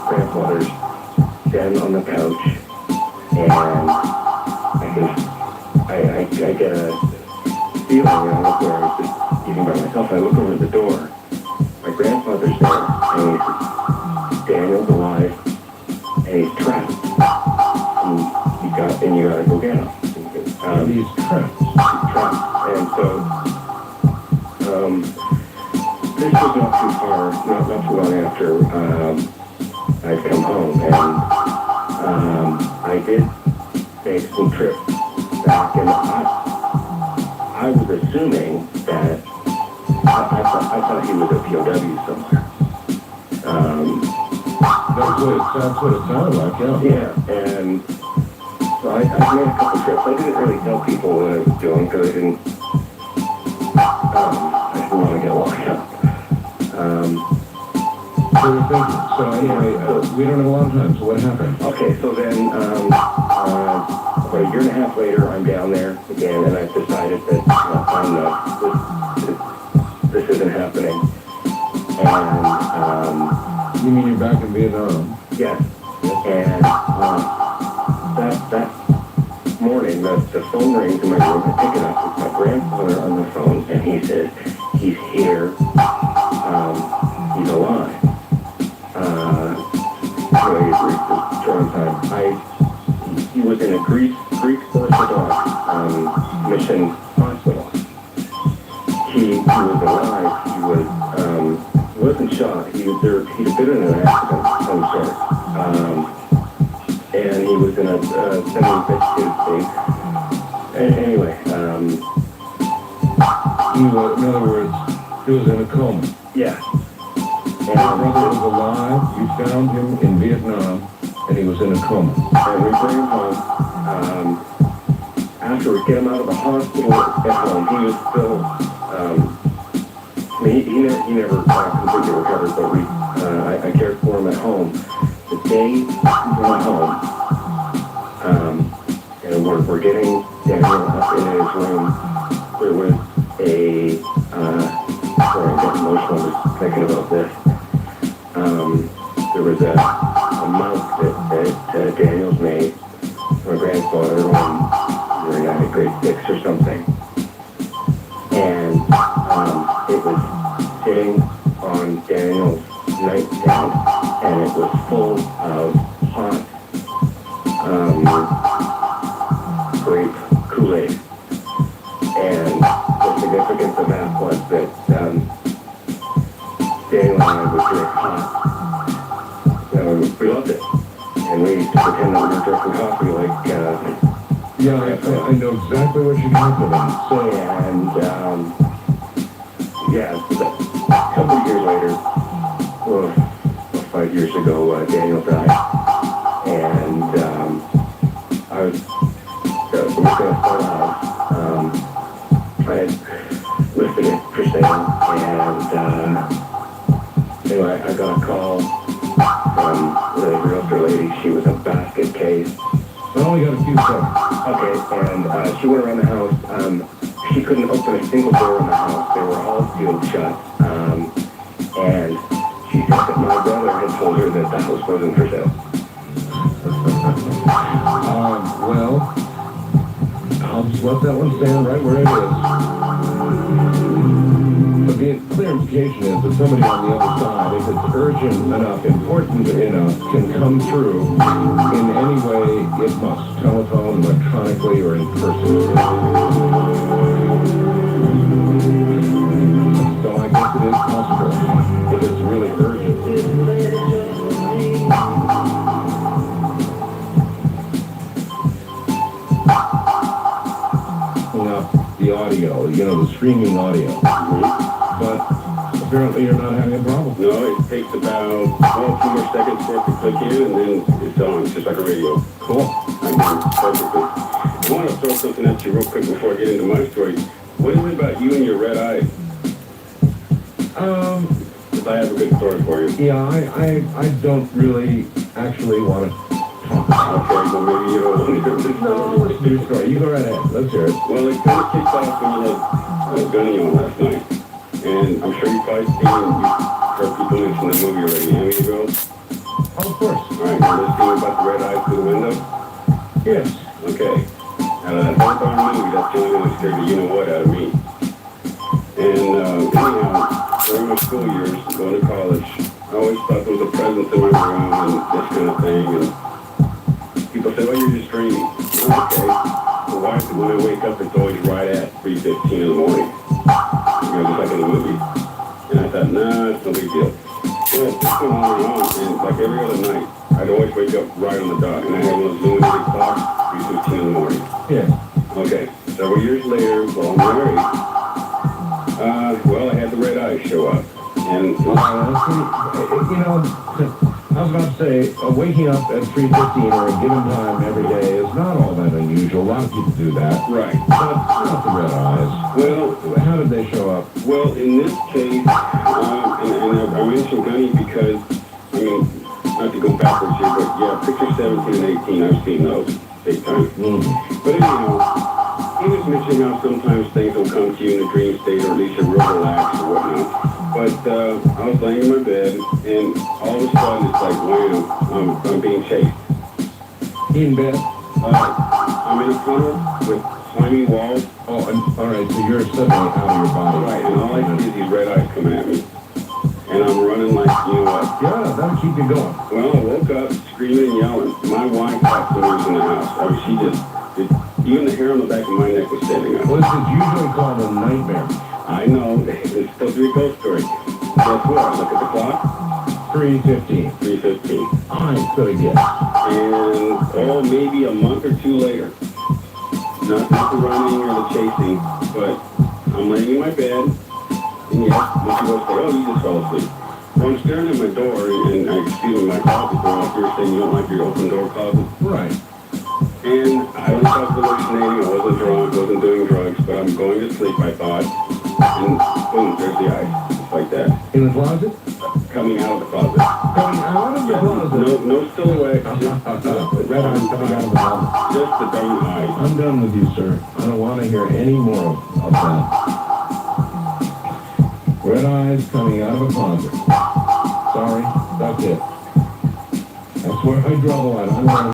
grandfather's den on the couch, and I get a feeling, and I look where I was just eating by myself. I look over the door. My grandfather's there, and he says, Daniel's alive, and he's trapped. And you gotta go get him. He's trapped. He's trapped. And so, this was not too far, not too long after I'd come home, and I did make some trips back, and I was assuming that I thought he was a POW somewhere. That's what it sounded like, yeah. Yeah, and so I made a couple trips. I didn't really tell people what I was doing because I didn't want to get locked up. So anyway, we don't have a lot of time, so what happened? Okay, so then about a year and a half later, I'm down there again, and I've decided that this isn't happening. And you mean you're back in Vietnam? yes, and that morning, the phone rings in my room. I pick it up. It's my grandfather on the phone, and he says he's here. He's alive. He's reached his turn time. He was in a Greek Orthodox mission hospital. He was alive. He wasn't shot. He'd been in an accident of some sort. And he was in a semi-vegetative state. Anyway, in other words, he was in a coma. Yeah. His brother was alive, you found him in Vietnam, and he was in a coma. And we bring him home. After we get him out of the hospital at home, he was still, he never completely recovered, but I cared for him at home. The day he went home, and we're getting Daniel up in his room, there was sorry, I got emotional just thinking about this. There was a mount that Daniel's made, my grandfather, when we were in grade 6 or something. And it was sitting on Daniel's nightstand, and it was full of hot grape Kool-Aid. And the significance of that was that Daniel and I would drink hot. We loved it. And we used to pretend that we were drinking coffee like... yeah, I know exactly what you're talking about. So, and, a couple of years later, well, 5 years ago, Daniel died. And I was going to start a house. I had listed it for sale, and anyway, I got a call from the realtor lady. She was a basket case. I only got a few seconds. Okay, and she went around the house. She couldn't open a single door in the house. They were all sealed shut. And she said that my brother had told her that the house wasn't for sale. Well, I'll just let that one stand right where it is. But the clear implication is that somebody on the other side, if it's urgent enough, important enough, can come through in any way it must, telephone, electronically, or in person. So I guess it is possible if it's really urgent. Up the audio, the streaming audio. But apparently you're not having a problem. No, it takes about a few more seconds for it to click in, and then it's on. It's just like a radio. Cool. I mean, perfectly. I want to throw something at you real quick before I get into my story. What is it about you and your red eyes? Because I have a good story for you. Yeah, I don't really actually want to talk about Okay, well maybe you don't want to hear this it. No, let's do your story. You go right ahead. Let's hear it. Well, it kind of kicked off when you had Gunny on last night. And I'm sure you've probably seen, you've heard people mention the movie already, Amityville. Oh, of course. All right, you're listening about the red eyes through the window? Yes. Okay. Out of that whole darn movie, that's the only one that scared the you-know-what out of me. And anyhow, during my school years, going to college, I always thought there was a presence in my room and this kind of thing. And people say, well, you're just dreaming. Okay. Well, why is it when I wake up, it's always right at 3:15 in the morning? Just like in the movie. And I thought, nah, it's no big deal. Well, this went on and on, and like every other night, I'd always wake up right on the dot, and I had one of those illuminated clocks, 3:15 in the morning. Yeah. Okay, several years later, while I'm married, well, I had the red eyes show up. And I was about to say, waking up at 3:15 or a given time every day is not all that unusual. A lot of people do that. right. But not the red eyes. Well, How did they show up? well, in this case, and I mentioned Gunny because, I mean, not to go backwards here, but yeah, picture 17 and 18, I've seen those big time. But anyhow, he was mentioning how sometimes things will come to you in a dream state, or at least you're real relaxed or whatnot. But I was laying in my bed, and all of a sudden it's like, wham, I'm being chased. In bed? I'm in a tunnel with slimy walls. Oh, all right, so you're suddenly out of your body. Right, and all I see is these red eyes coming at me. And I'm running like, you know what? Yeah, that'll keep you going. Well, I woke up screaming and yelling. My wife thought somebody was in the house. I mean, she just, even the hair on the back of my neck was standing up. Well, this is usually called a nightmare. I know, it's supposed to be a ghost story. Guess what? I look at the clock. 3:15. 3:15. I could have guessed. And, maybe a month or two later, not the running or the chasing, but I'm laying in my bed, and yes, when she goes say, oh, you just fell asleep. Well, I'm staring at my door, and I see in my closet door, like you were saying, you don't like your open door closet. Right. And I was not hallucinating, I wasn't drunk, wasn't doing drugs, but I'm going to sleep, I thought, and boom, there's the ice, just like that. In the closet? Coming out of the closet. Coming out of the closet? No silhouette, Red eyes coming out of the closet. just the darn eyes. I'm done with you, sir. I don't want to hear any more of that. Red eyes coming out of a closet. Sorry, that's it. That's where I draw the line. I don't want to